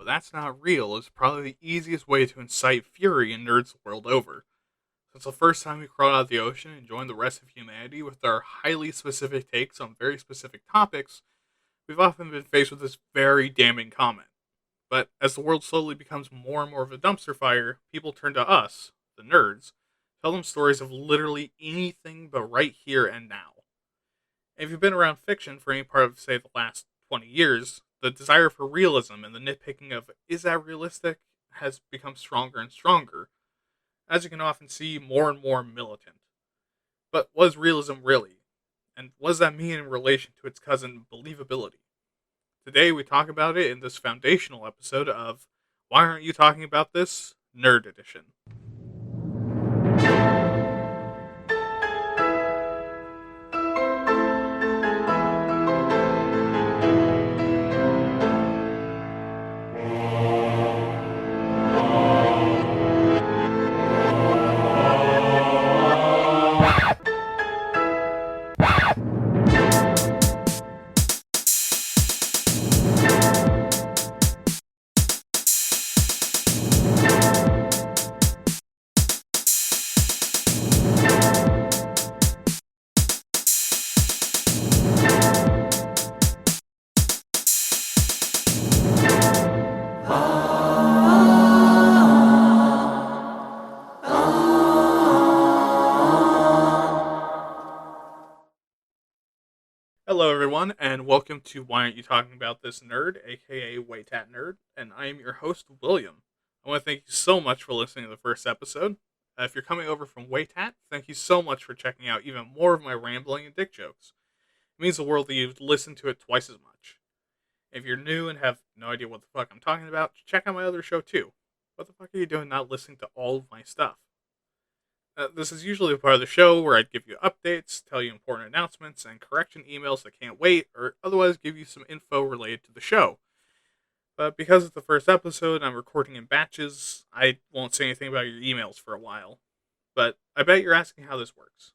but that's not real is probably the easiest way to incite fury in nerds the world over. Since the first time we crawled out of the ocean and joined the rest of humanity with our highly specific takes on very specific topics, we've often been faced with this very damning comment. But as the world slowly becomes more and more of a dumpster fire, people turn to us, the nerds, tell them stories of literally anything but right here and now. And if you've been around fiction for any part of, say, the last 20 years, the desire for realism and the nitpicking of, is that realistic, has become stronger and stronger, as you can often see more and more militant. But was realism really? And what does that mean in relation to its cousin, believability? Today we talk about it in this foundational episode of Why Aren't You Talking About This? Nerd Edition. Hello, everyone, and welcome to Why Aren't You Talking About This Nerd, aka WAYTAT Nerd, and I am your host, William. I want to thank you so much for listening to the first episode. If you're coming over from WAYTAT, thank you so much for checking out even more of my rambling and dick jokes. It means the world that you've listened to it twice as much. If you're new and have no idea what the fuck I'm talking about, check out my other show too. What the fuck are you doing not listening to all of my stuff? This is usually a part of the show where I'd give you updates, tell you important announcements, and correction emails that can't wait, or otherwise give you some info related to the show. But because it's the first episode and I'm recording in batches, I won't say anything about your emails for a while. But I bet you're asking how this works.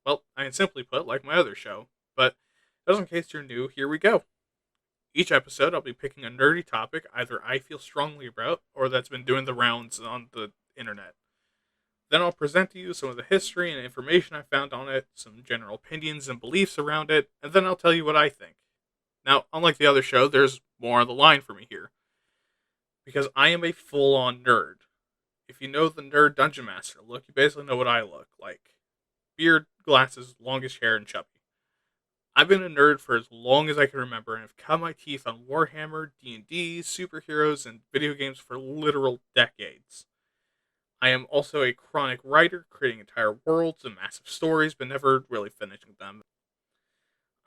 Well, I can simply put, like my other show, but just in case you're new, here we go. Each episode, I'll be picking a nerdy topic either I feel strongly about or that's been doing the rounds on the internet. Then I'll present to you some of the history and information I found on it, some general opinions and beliefs around it, and then I'll tell you what I think. Now, unlike the other show, there's more on the line for me here. Because I am a full-on nerd. If you know the nerd Dungeon Master look, you basically know what I look like. Beard, glasses, longish hair, and chubby. I've been a nerd for as long as I can remember and have cut my teeth on Warhammer, D&D, superheroes, and video games for literal decades. I am also a chronic writer, creating entire worlds and massive stories, but never really finishing them.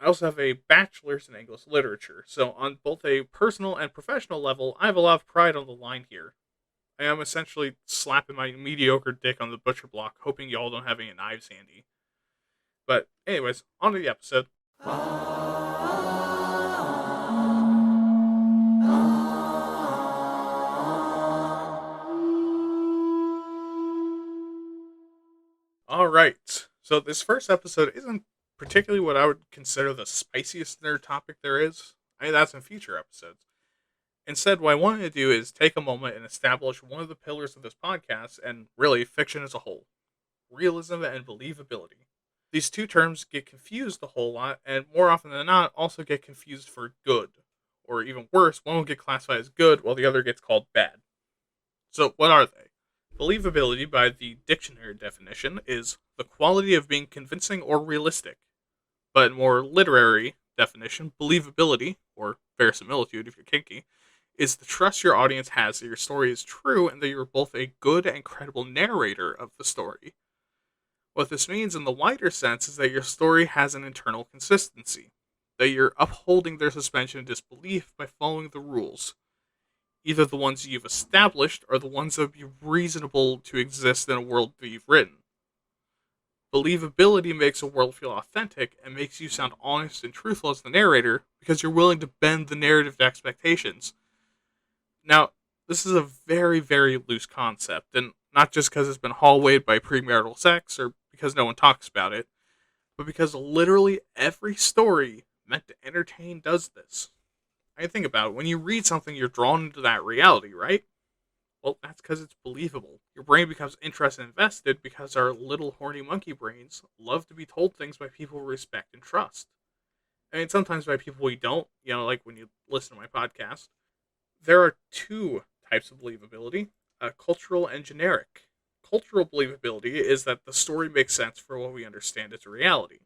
I also have a bachelor's in English literature, so on both a personal and professional level, I have a lot of pride on the line here. I am essentially slapping my mediocre dick on the butcher block, hoping y'all don't have any knives handy. But anyways, on to the episode. Alright, so this first episode isn't particularly what I would consider the spiciest nerd topic there is. I mean, that's in future episodes. Instead, what I wanted to do is take a moment and establish one of the pillars of this podcast, and really, fiction as a whole. Realism and believability. These two terms get confused a whole lot, and more often than not, also get confused for good. Or even worse, one will get classified as good, while the other gets called bad. So, what are they? Believability, by the dictionary definition, is the quality of being convincing or realistic. But in more literary definition, believability, or verisimilitude if you're kinky, is the trust your audience has that your story is true and that you're both a good and credible narrator of the story. What this means in the wider sense is that your story has an internal consistency, that you're upholding their suspension of disbelief by following the rules. Either the ones you've established or the ones that would be reasonable to exist in a world that you've written. Believability makes a world feel authentic and makes you sound honest and truthful as the narrator because you're willing to bend the narrative to expectations. Now, this is a very, very loose concept, and not just because it's been hallwayed by premarital sex or because no one talks about it, but because literally every story meant to entertain does this. I think about it. When you read something, you're drawn into that reality, right? Well, that's because it's believable. Your brain becomes interested and invested because our little horny monkey brains love to be told things by people we respect and trust. I mean, sometimes by people we don't, like when you listen to my podcast. There are two types of believability, cultural and generic. Cultural believability is that the story makes sense for what we understand as reality.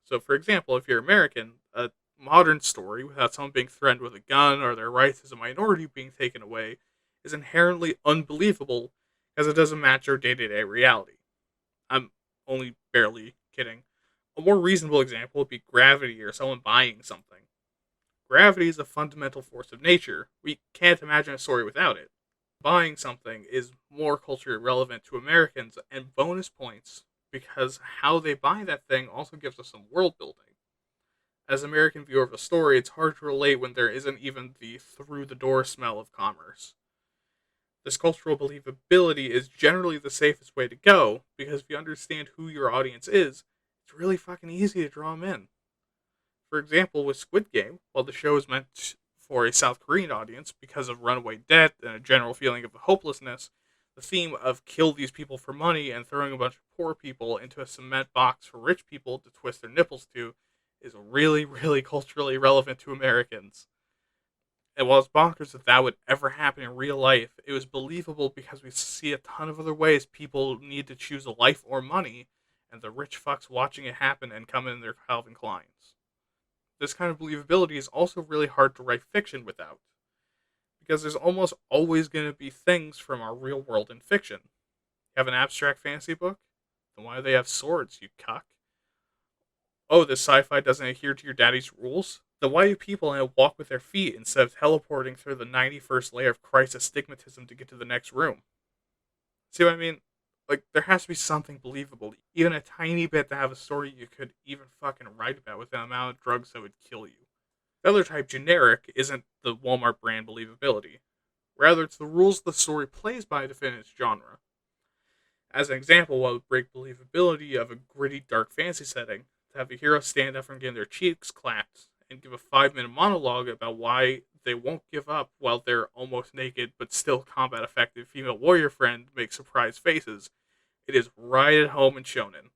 So, for example, if you're American, a modern story without someone being threatened with a gun or their rights as a minority being taken away is inherently unbelievable because it doesn't match our day to day reality. I'm only barely kidding. A more reasonable example would be gravity or someone buying something. Gravity is a fundamental force of nature. We can't imagine a story without it. Buying something is more culturally relevant to Americans and bonus points because how they buy that thing also gives us some world building. As an American viewer of a story, it's hard to relate when there isn't even the through the door smell of commerce. This cultural believability is generally the safest way to go because if you understand who your audience is, it's really fucking easy to draw them in. For example, with Squid Game, while the show is meant for a South Korean audience because of runaway debt and a general feeling of hopelessness, the theme of kill these people for money and throwing a bunch of poor people into a cement box for rich people to twist their nipples to is really, really culturally relevant to Americans. And while it's bonkers that that would ever happen in real life, it was believable because we see a ton of other ways people need to choose a life or money, and the rich fucks watching it happen and come in their Calvin Kleins. This kind of believability is also really hard to write fiction without, because there's almost always going to be things from our real world in fiction. You have an abstract fantasy book? Then why do they have swords, you cuck? Oh, this sci fi doesn't adhere to your daddy's rules? Then why do people walk with their feet instead of teleporting through the 91st layer of Christ's astigmatism to get to the next room? See what I mean? Like, there has to be something believable, even a tiny bit, to have a story you could even fucking write about with the amount of drugs that would kill you. The other type, generic, isn't the Walmart brand believability. Rather, it's the rules the story plays by to fit its genre. As an example, what would break believability of a gritty, dark fantasy setting, to have a hero stand up from getting their cheeks clapped and give a 5 minute monologue about why they won't give up while their almost naked but still combat effective female warrior friend makes surprised faces. It is right at home in shonen.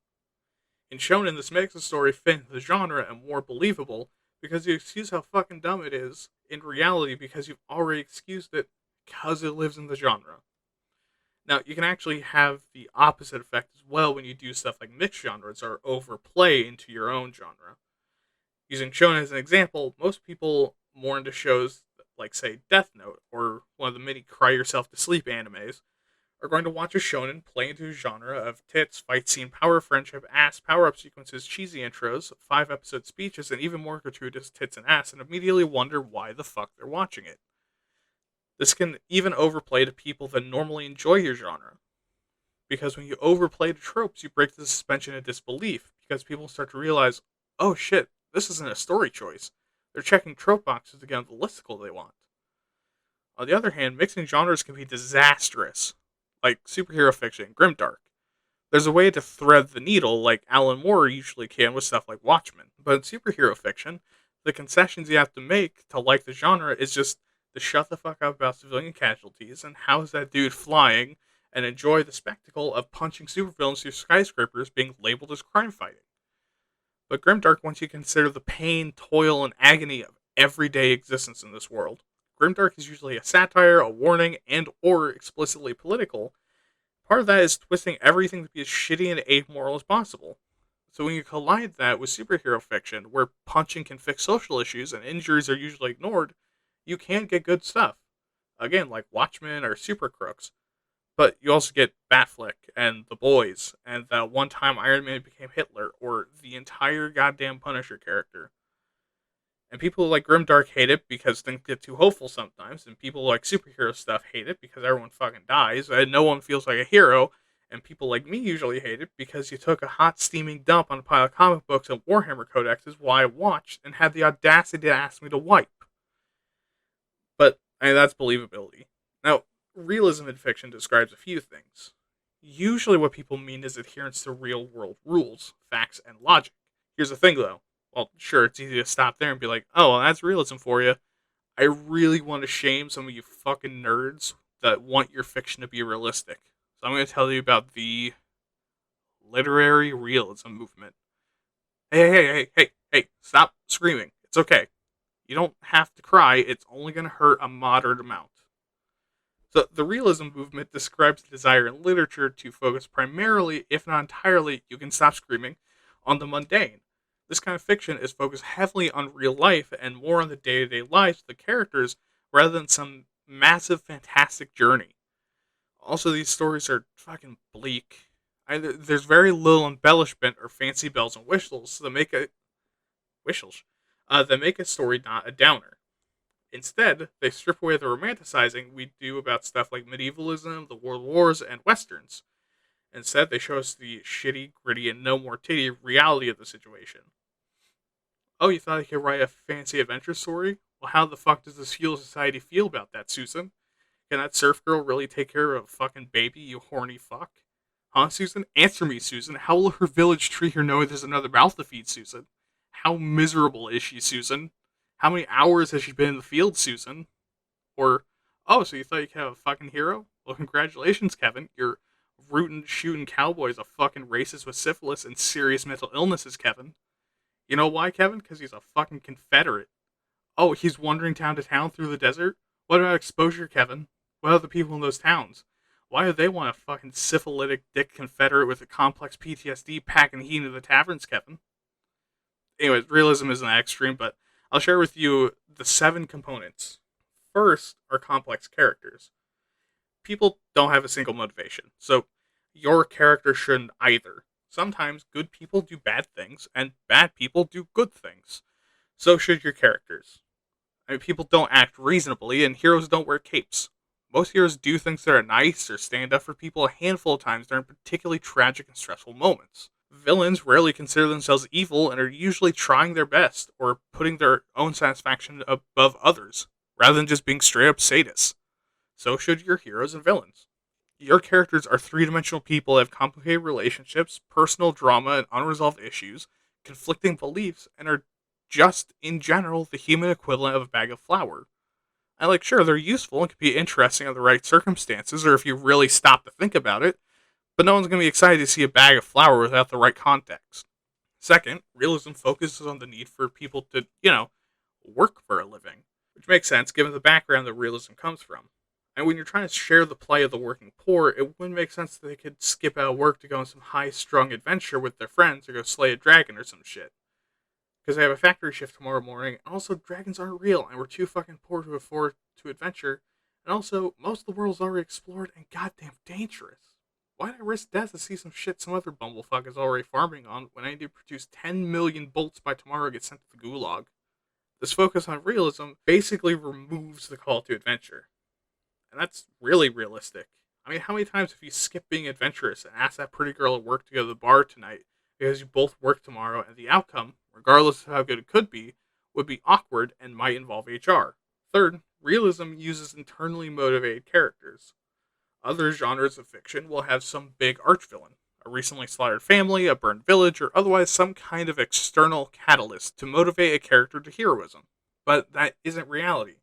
In shonen, this makes the story fit into the genre and more believable because you excuse how fucking dumb it is in reality because you've already excused it because it lives in the genre. Now, you can actually have the opposite effect as well when you do stuff like mixed genres or overplay into your own genre. Using shonen as an example, most people more into shows like, say, Death Note or one of the many cry yourself to sleep animes are going to watch a shonen play into a genre of tits, fight scene, power, friendship, ass, power-up sequences, cheesy intros, 5 episode speeches, and even more gratuitous tits and ass, and immediately wonder why the fuck they're watching it. This can even overplay to people that normally enjoy your genre. Because when you overplay the tropes, you break the suspension of disbelief, because people start to realize, oh shit, this isn't a story choice. They're checking trope boxes to get on the listicle they want. On the other hand, mixing genres can be disastrous, like superhero fiction, grimdark. There's a way to thread the needle, like Alan Moore usually can with stuff like Watchmen. But in superhero fiction, the concessions you have to make to like the genre is just to shut the fuck up about civilian casualties and how's that dude flying and enjoy the spectacle of punching supervillains through skyscrapers being labeled as crime fighting. But grimdark, once you consider the pain, toil, and agony of everyday existence in this world, grimdark is usually a satire, a warning, and or explicitly political. Part of that is twisting everything to be as shitty and amoral as possible. So when you collide that with superhero fiction, where punching can fix social issues and injuries are usually ignored, you can get good stuff. Again, like Watchmen or Super Crooks. But you also get Batfleck and The Boys, and that one time Iron Man became Hitler, or the entire goddamn Punisher character. And people like Grimdark hate it because things get too hopeful sometimes, and people like superhero stuff hate it because everyone fucking dies, and no one feels like a hero, and people like me usually hate it because you took a hot steaming dump on a pile of comic books and Warhammer codexes while I watched, and had the audacity to ask me to wipe. But, I mean, that's believability. Now, realism in fiction describes a few things. Usually what people mean is adherence to real world rules, facts, and logic. Here's the thing though. Well, sure, it's easy to stop there and be like, oh, well, that's realism for you. I really want to shame some of you fucking nerds that want your fiction to be realistic. So I'm going to tell you about the literary realism movement. Hey, stop screaming. It's okay. You don't have to cry, it's only going to hurt a moderate amount. So, the realism movement describes the desire in literature to focus primarily, if not entirely, you can stop screaming, on the mundane. This kind of fiction is focused heavily on real life and more on the day to day lives of the characters rather than some massive, fantastic journey. Also, these stories are fucking bleak. There's very little embellishment or fancy bells and whistles whistles that make a story not a downer. Instead, they strip away the romanticizing we do about stuff like medievalism, the world wars, and westerns. Instead, they show us the shitty, gritty, and no more titty reality of the situation. Oh, you thought I could write a fancy adventure story? Well, how the fuck does this feudal society feel about that, Susan? Can that surf girl really take care of a fucking baby, you horny fuck? Huh, Susan? Answer me, Susan. How will her village treat her knowing there's another mouth to feed, Susan? How miserable is she, Susan? How many hours has she been in the field, Susan? Or, oh, so you thought you could have a fucking hero? Well, congratulations, Kevin. Your rootin' shooting cowboy is a fucking racist with syphilis and serious mental illnesses, Kevin. You know why, Kevin? Because he's a fucking Confederate. Oh, he's wandering town to town through the desert? What about exposure, Kevin? What about the people in those towns? Why do they want a fucking syphilitic dick Confederate with a complex PTSD packing heat into the taverns, Kevin? Anyways, realism isn't that extreme, but I'll share with you the 7 components. First are complex characters. People don't have a single motivation, so your character shouldn't either. Sometimes good people do bad things, and bad people do good things. So should your characters. I mean, people don't act reasonably, and heroes don't wear capes. Most heroes do things that are nice or stand up for people a handful of times during particularly tragic and stressful moments. Villains rarely consider themselves evil and are usually trying their best or putting their own satisfaction above others, rather than just being straight up sadists. So should your heroes and villains. Your characters are 3-dimensional people that have complicated relationships, personal drama and unresolved issues, conflicting beliefs, and are just, in general, the human equivalent of a bag of flour. And, like, sure, they're useful and can be interesting under the right circumstances, or if you really stop to think about it, but no one's going to be excited to see a bag of flour without the right context. Second, realism focuses on the need for people to, work for a living, which makes sense given the background that realism comes from. And when you're trying to share the plight of the working poor, it wouldn't make sense that they could skip out of work to go on some high-strung adventure with their friends or go slay a dragon or some shit. Because they have a factory shift tomorrow morning, and also dragons aren't real, and we're too fucking poor to afford to adventure, and also, most of the world's already explored and goddamn dangerous. Why'd I risk death to see some shit some other bumblefuck is already farming on when I need to produce 10 million bolts by tomorrow to get sent to the gulag? This focus on realism basically removes the call to adventure. And that's really realistic. I mean, how many times have you skipped being adventurous and asked that pretty girl at work to go to the bar tonight because you both work tomorrow and the outcome, regardless of how good it could be, would be awkward and might involve HR? Third, realism uses internally motivated characters. Other genres of fiction will have some big archvillain, a recently slaughtered family, a burned village, or otherwise some kind of external catalyst to motivate a character to heroism. But that isn't reality.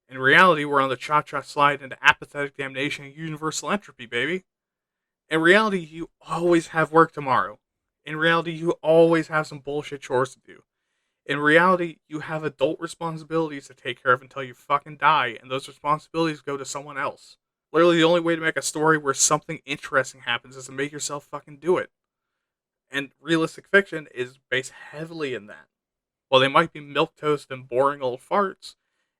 In reality, we're on the cha-cha slide into apathetic damnation and universal entropy, baby. In reality, you always have work tomorrow. In reality, you always have some bullshit chores to do. In reality, you have adult responsibilities to take care of until you fucking die, and those responsibilities go to someone else. Literally, the only way to make a story where something interesting happens is to make yourself fucking do it. And realistic fiction is based heavily in that. While they might be milquetoast and boring old farts,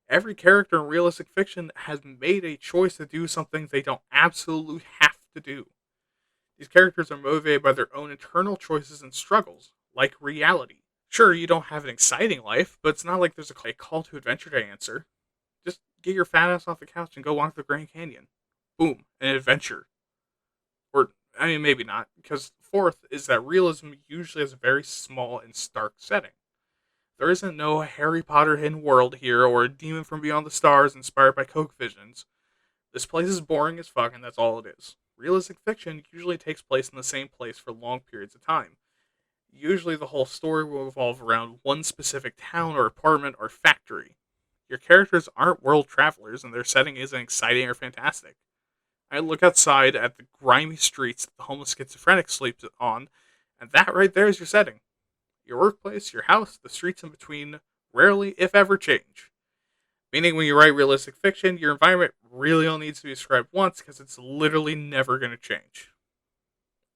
every character in realistic fiction has made a choice to do something they don't absolutely have to do. These characters are motivated by their own internal choices and struggles, like reality. Sure, you don't have an exciting life, but it's not like there's a call to adventure to answer. Just get your fat ass off the couch and go walk the Grand Canyon. Boom, an adventure. Or, I mean, maybe not, because fourth is that realism usually has a very small and stark setting. There isn't no Harry Potter hidden world here or a demon from beyond the stars inspired by Coke visions. This place is boring as fuck and that's all it is. Realistic fiction usually takes place in the same place for long periods of time. Usually the whole story will revolve around one specific town or apartment or factory. Your characters aren't world travelers, and their setting isn't exciting or fantastic. I look outside at the grimy streets that the homeless schizophrenic sleeps on, and that right there is your setting. Your workplace, your house, the streets in between rarely, if ever, change. Meaning, when you write realistic fiction, your environment really only needs to be described once because it's literally never going to change.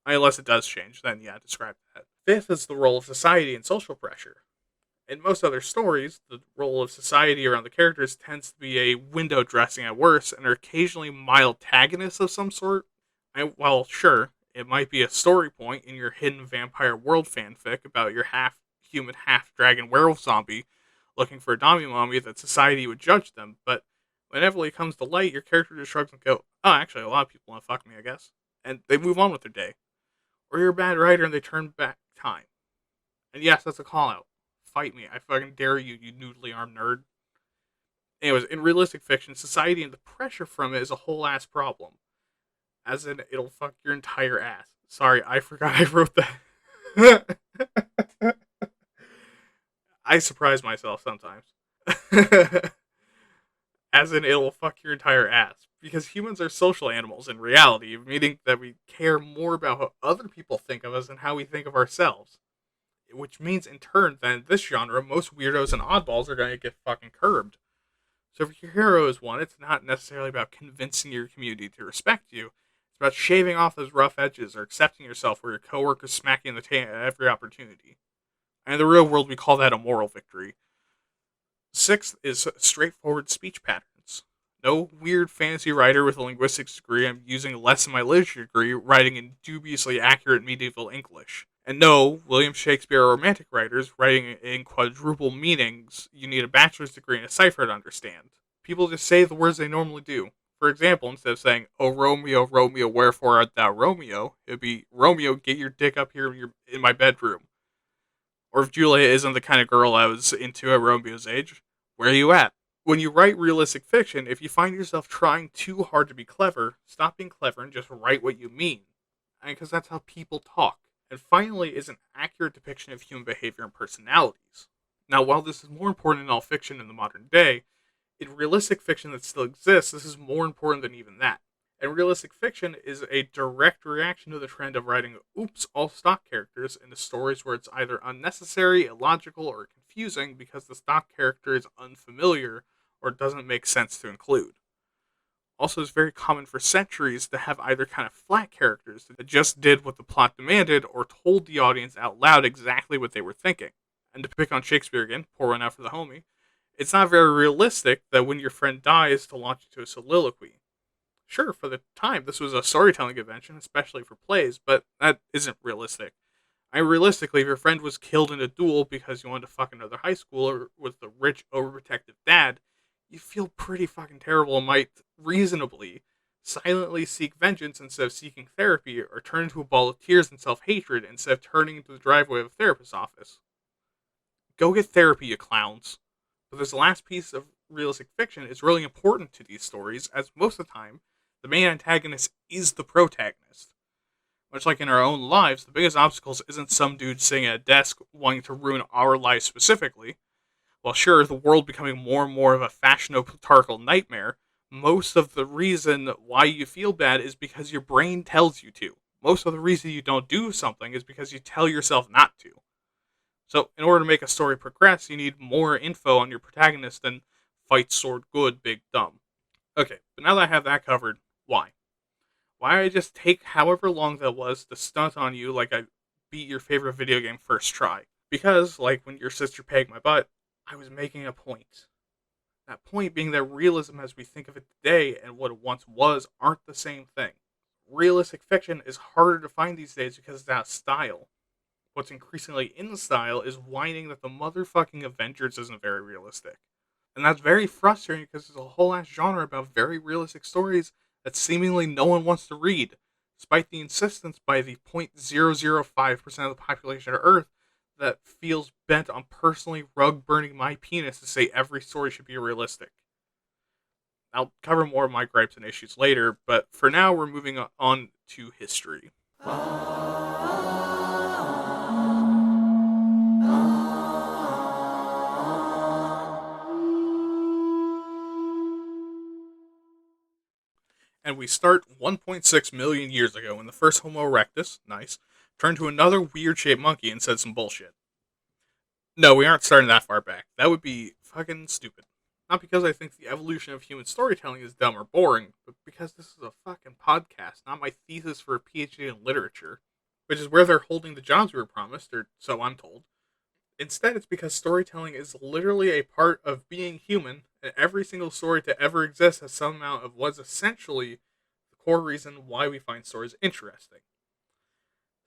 Unless it does change, then yeah, describe that. Fifth is the role of society and social pressure. In most other stories, the role of society around the characters tends to be a window dressing at worst and are occasionally mild antagonists of some sort. Well, sure, it might be a story point in your hidden vampire world fanfic about your half human, half dragon werewolf zombie looking for a Dami mommy that society would judge them, but whenever it comes to light, your character just shrugs and go, oh, actually, a lot of people want to fuck me, I guess. And they move on with their day. Or you're a bad writer and they turn back time. And yes, that's a call out. Fight me. I fucking dare you, you noodly armed nerd. Anyways, in realistic fiction, society and the pressure from it is a whole ass problem. As in, it'll fuck your entire ass. Sorry, I forgot I wrote that. I surprise myself sometimes. As in, it'll fuck your entire ass. Because humans are social animals in reality, meaning that we care more about how other people think of us than how we think of ourselves. Which means, in turn, that in this genre, most weirdos and oddballs are going to get fucking curbed. So if your hero is one, it's not necessarily about convincing your community to respect you. It's about shaving off those rough edges or accepting yourself where your coworkers smack you in the tail at every opportunity. And in the real world, we call that a moral victory. Sixth is straightforward speech patterns. No weird fantasy writer with a linguistics degree I'm using less than my literature degree writing in dubiously accurate medieval English. And no, William Shakespeare or Romantic writers writing in quadruple meanings you need a bachelor's degree and a cipher to understand. People just say the words they normally do. For example, instead of saying, "Oh Romeo, Romeo, wherefore art thou Romeo?" it would be, "Romeo, get your dick up here in my bedroom." Or if Julia isn't the kind of girl I was into at Romeo's age, "Where are you at?" When you write realistic fiction, if you find yourself trying too hard to be clever, stop being clever and just write what you mean. Because that's how people talk. And finally is an accurate depiction of human behavior and personalities. Now, while this is more important in all fiction in the modern day, in realistic fiction that still exists, this is more important than even that. And realistic fiction is a direct reaction to the trend of writing all stock characters into stories where it's either unnecessary, illogical, or confusing because the stock character is unfamiliar or doesn't make sense to include. Also, it's very common for centuries to have either kind of flat characters that just did what the plot demanded or told the audience out loud exactly what they were thinking. And to pick on Shakespeare again, pour one out for the homie, it's not very realistic that when your friend dies to launch into a soliloquy. Sure, for the time, this was a storytelling convention, especially for plays, but that isn't realistic. Realistically, if your friend was killed in a duel because you wanted to fuck another high schooler with the rich, overprotective dad, you feel pretty fucking terrible and might reasonably silently seek vengeance instead of seeking therapy, or turn into a ball of tears and self-hatred instead of turning into the driveway of a therapist's office. Go get therapy, you clowns. But this last piece of realistic fiction is really important to these stories, as most of the time, the main antagonist is the protagonist. Much like in our own lives, the biggest obstacles isn't some dude sitting at a desk wanting to ruin our lives specifically. While sure, the world becoming more and more of a fashion-patriarchal nightmare, most of the reason why you feel bad is because your brain tells you to. Most of the reason you don't do something is because you tell yourself not to. So, in order to make a story progress, you need more info on your protagonist than fight sword good, big dumb. Okay, but now that I have that covered, why? Why did I just take however long that was to stunt on you like I beat your favorite video game first try? Because, like when your sister pegged my butt, I was making a point. That point being that realism as we think of it today and what it once was aren't the same thing. Realistic fiction is harder to find these days because it's out of style. What's increasingly in style is whining that the motherfucking Avengers isn't very realistic. And that's very frustrating because there's a whole ass genre about very realistic stories that seemingly no one wants to read, despite the insistence by the 0.005% of the population of Earth that feels bent on personally rug burning my penis to say every story should be realistic. I'll cover more of my gripes and issues later, but for now we're moving on to history. And we start 1.6 million years ago when the first Homo erectus, nice, turned to another weird shaped monkey and said some bullshit. No, we aren't starting that far back. That would be fucking stupid. Not because I think the evolution of human storytelling is dumb or boring, but because this is a fucking podcast, not my thesis for a PhD in literature, which is where they're holding the jobs we were promised, or so I'm told. Instead, it's because storytelling is literally a part of being human, and every single story to ever exist has some amount of what's essentially the core reason why we find stories interesting.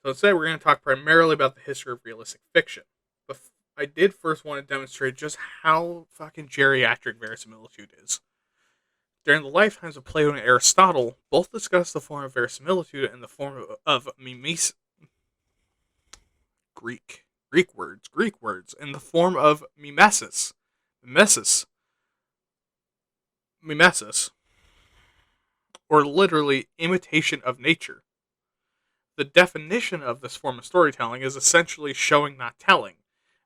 So instead, we're going to talk primarily about the history of realistic fiction. But I did first want to demonstrate just how fucking geriatric verisimilitude is. During the lifetimes of Plato and Aristotle, both discussed the form of verisimilitude and the form of mimesis. Greek words, in the form of mimesis, or literally imitation of nature. The definition of this form of storytelling is essentially showing, not telling.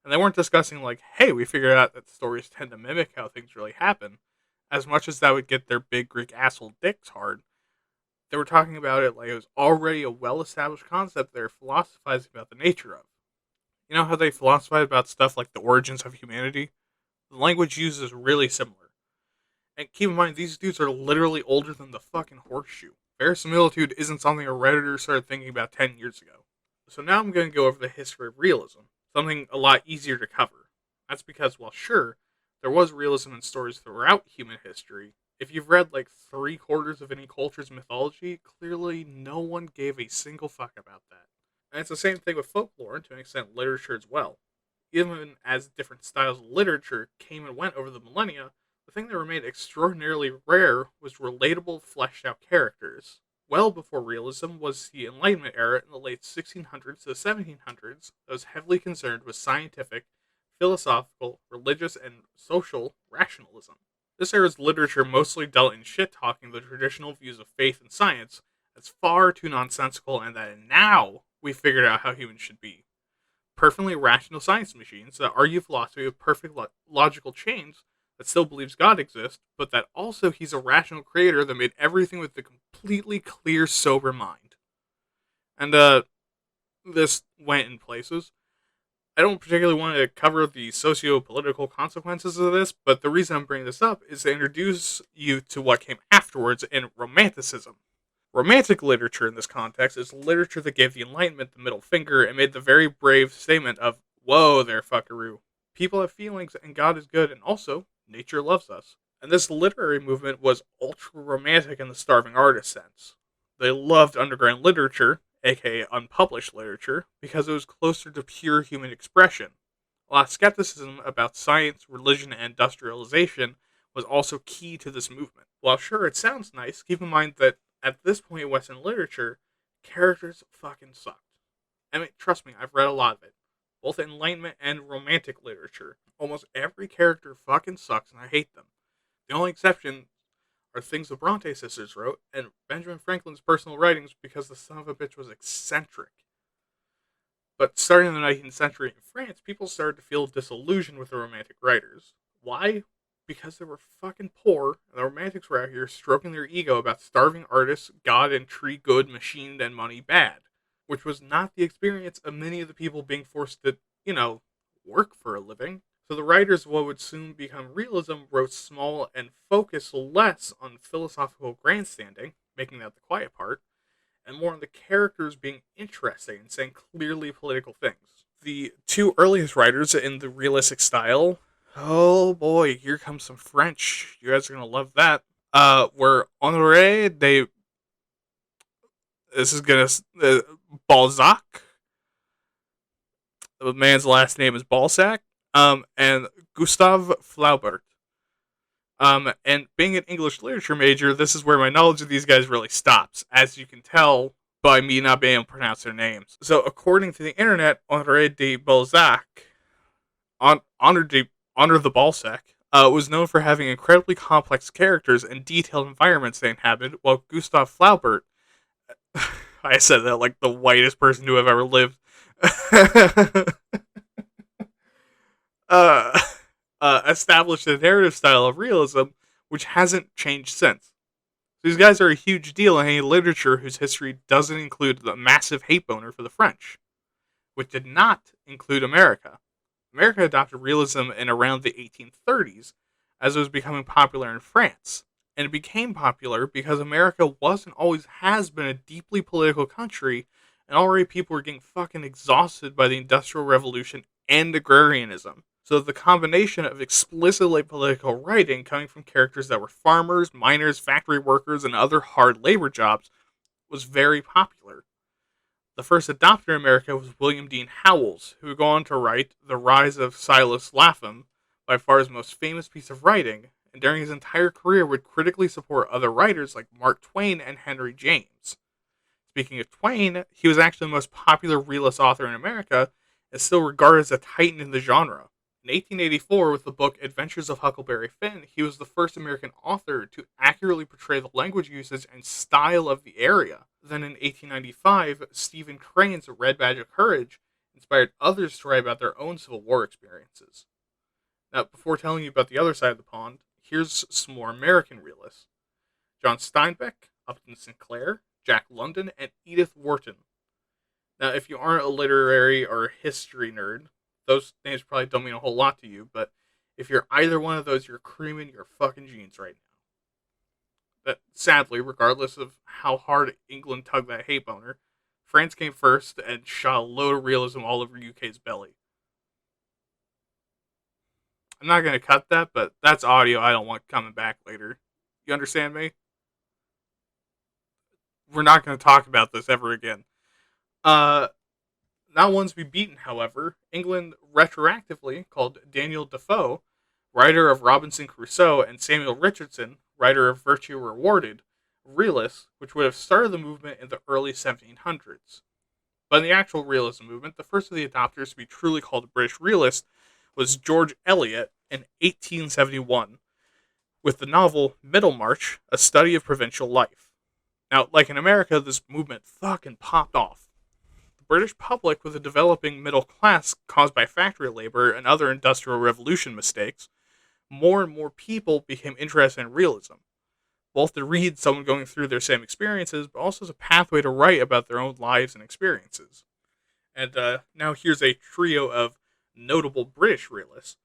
And they weren't discussing like, hey, we figured out that stories tend to mimic how things really happen, as much as that would get their big Greek asshole dicks hard. They were talking about it like it was already a well-established concept they're philosophizing about the nature of. You know how they philosophize about stuff like the origins of humanity? The language used is really similar. And keep in mind, these dudes are literally older than the fucking horseshoe. Verisimilitude isn't something a Redditor started thinking about 10 years ago. So now I'm going to go over the history of realism, something a lot easier to cover. That's because, while sure, there was realism in stories throughout human history, if you've read like 3/4 of any culture's mythology, clearly no one gave a single fuck about that. And it's the same thing with folklore, and to an extent literature as well. Even as different styles of literature came and went over the millennia, the thing that remained extraordinarily rare was relatable, fleshed out characters. Well before realism was the Enlightenment era in the late 1600s to the 1700s that was heavily concerned with scientific, philosophical, religious, and social rationalism. This era's literature mostly dealt in shit-talking the traditional views of faith and science as far too nonsensical, and that now we figured out how humans should be. Perfectly rational science machines that argue philosophy with perfect logical chains that still believes God exists, but that also he's a rational creator that made everything with a completely clear, sober mind. And this went in places. I don't particularly want to cover the socio-political consequences of this, but the reason I'm bringing this up is to introduce you to what came afterwards in Romanticism. Romantic literature in this context is literature that gave the Enlightenment the middle finger and made the very brave statement of, whoa there, fuckaroo. People have feelings and God is good, and also, nature loves us. And this literary movement was ultra-romantic in the starving artist sense. They loved underground literature, aka unpublished literature, because it was closer to pure human expression. A lot of skepticism about science, religion, and industrialization was also key to this movement. While sure, it sounds nice, keep in mind that at this point in Western literature, characters fucking sucked. I mean, trust me, I've read a lot of it. Both Enlightenment and Romantic literature. Almost every character fucking sucks and I hate them. The only exception are things the Bronte sisters wrote and Benjamin Franklin's personal writings because the son of a bitch was eccentric. But starting in the 19th century in France, people started to feel disillusioned with the Romantic writers. Why? Because they were fucking poor, and the Romantics were out here stroking their ego about starving artists, God and tree good, machine and money bad. Which was not the experience of many of the people being forced to, work for a living. So the writers of what would soon become realism wrote small and focused less on philosophical grandstanding, making that the quiet part, and more on the characters being interesting and saying clearly political things. The two earliest writers in the realistic style, oh boy, here comes some French. You guys are gonna love that. Were Honoré de this is gonna Balzac. The man's last name is Balzac. And Gustave Flaubert. And being an English literature major, this is where my knowledge of these guys really stops, as you can tell by me not being able to pronounce their names. So, according to the internet, Honoré de Balzac, Honor the Balzac, was known for having incredibly complex characters and detailed environments they inhabited, while Gustave Flaubert, I said that like the whitest person to have ever lived, established a narrative style of realism which hasn't changed since. These guys are a huge deal in any literature whose history doesn't include the massive hate boner for the French, which did not include America. America adopted realism in around the 1830s as it was becoming popular in France. And it became popular because America was and always has been a deeply political country, and already people were getting fucking exhausted by the Industrial Revolution and agrarianism. So the combination of explicitly political writing coming from characters that were farmers, miners, factory workers, and other hard labor jobs was very popular. The first adopter in America was William Dean Howells, who would go on to write The Rise of Silas Lapham, by far his most famous piece of writing, and during his entire career would critically support other writers like Mark Twain and Henry James. Speaking of Twain, he was actually the most popular realist author in America and still regarded as a titan in the genre. In 1884, with the book Adventures of Huckleberry Finn, he was the first American author to accurately portray the language usage and style of the area. Then in 1895, Stephen Crane's Red Badge of Courage inspired others to write about their own Civil War experiences. Now, before telling you about the other side of the pond, here's some more American realists. John Steinbeck, Upton Sinclair, Jack London, and Edith Wharton. Now, if you aren't a literary or a history nerd, those names probably don't mean a whole lot to you, but if you're either one of those, you're creaming your fucking jeans right now. But sadly, regardless of how hard England tugged that hate boner, France came first and shot a load of realism all over UK's belly. I'm not going to cut that, but that's audio I don't want coming back later. You understand me? We're not going to talk about this ever again. Not one to be beaten, however, England retroactively called Daniel Defoe, writer of Robinson Crusoe, and Samuel Richardson, writer of Virtue Rewarded, realists, which would have started the movement in the early 1700s. But in the actual realism movement, the first of the adopters to be truly called a British realist was George Eliot in 1871, with the novel Middlemarch, a study of provincial life. Now, like in America, this movement fucking popped off. British public, with a developing middle class caused by factory labor and other industrial revolution mistakes, more and more people became interested in realism, both to read someone going through their same experiences, but also as a pathway to write about their own lives and experiences. And now here's a trio of notable British realists: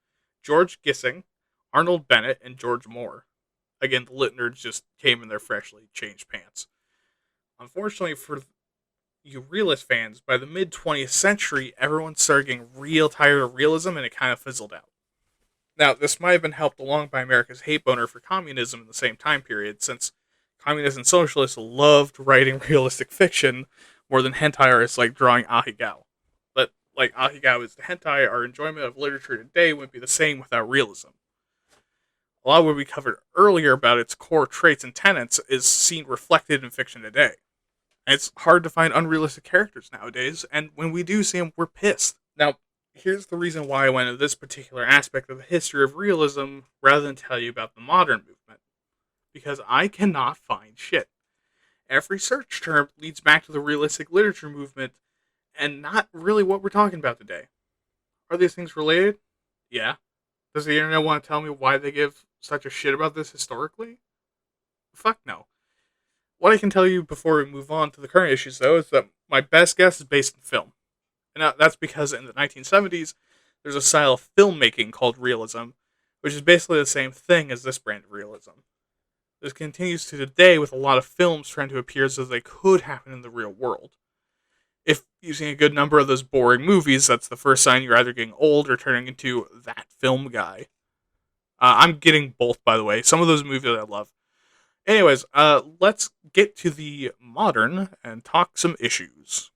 George Gissing, Arnold Bennett, and George Moore. Again, the lit nerds just came in their freshly changed pants. Unfortunately for you realist fans, by the mid-20th century, everyone started getting real tired of realism and it kind of fizzled out. Now, this might have been helped along by America's hate boner for communism in the same time period, since communists and socialists loved writing realistic fiction more than hentai artists like drawing ahegao. But, like ahegao is the hentai, our enjoyment of literature today wouldn't be the same without realism. A lot of what we covered earlier about its core traits and tenets is seen reflected in fiction today. It's hard to find unrealistic characters nowadays, and when we do see them, we're pissed. Now, here's the reason why I went into this particular aspect of the history of realism rather than tell you about the modern movement. Because I cannot find shit. Every search term leads back to the realistic literature movement, and not really what we're talking about today. Are these things related? Yeah. Does the internet want to tell me why they give such a shit about this historically? Fuck no. What I can tell you before we move on to the current issues, though, is that my best guess is based in film. And that's because in the 1970s, there's a style of filmmaking called realism, which is basically the same thing as this brand of realism. This continues to today with a lot of films trying to appear as though they could happen in the real world. If you've seen a good number of those boring movies, that's the first sign you're either getting old or turning into that film guy. I'm getting both, by the way. Some of those movies I love. Anyways, let's get to the modern and talk some issues.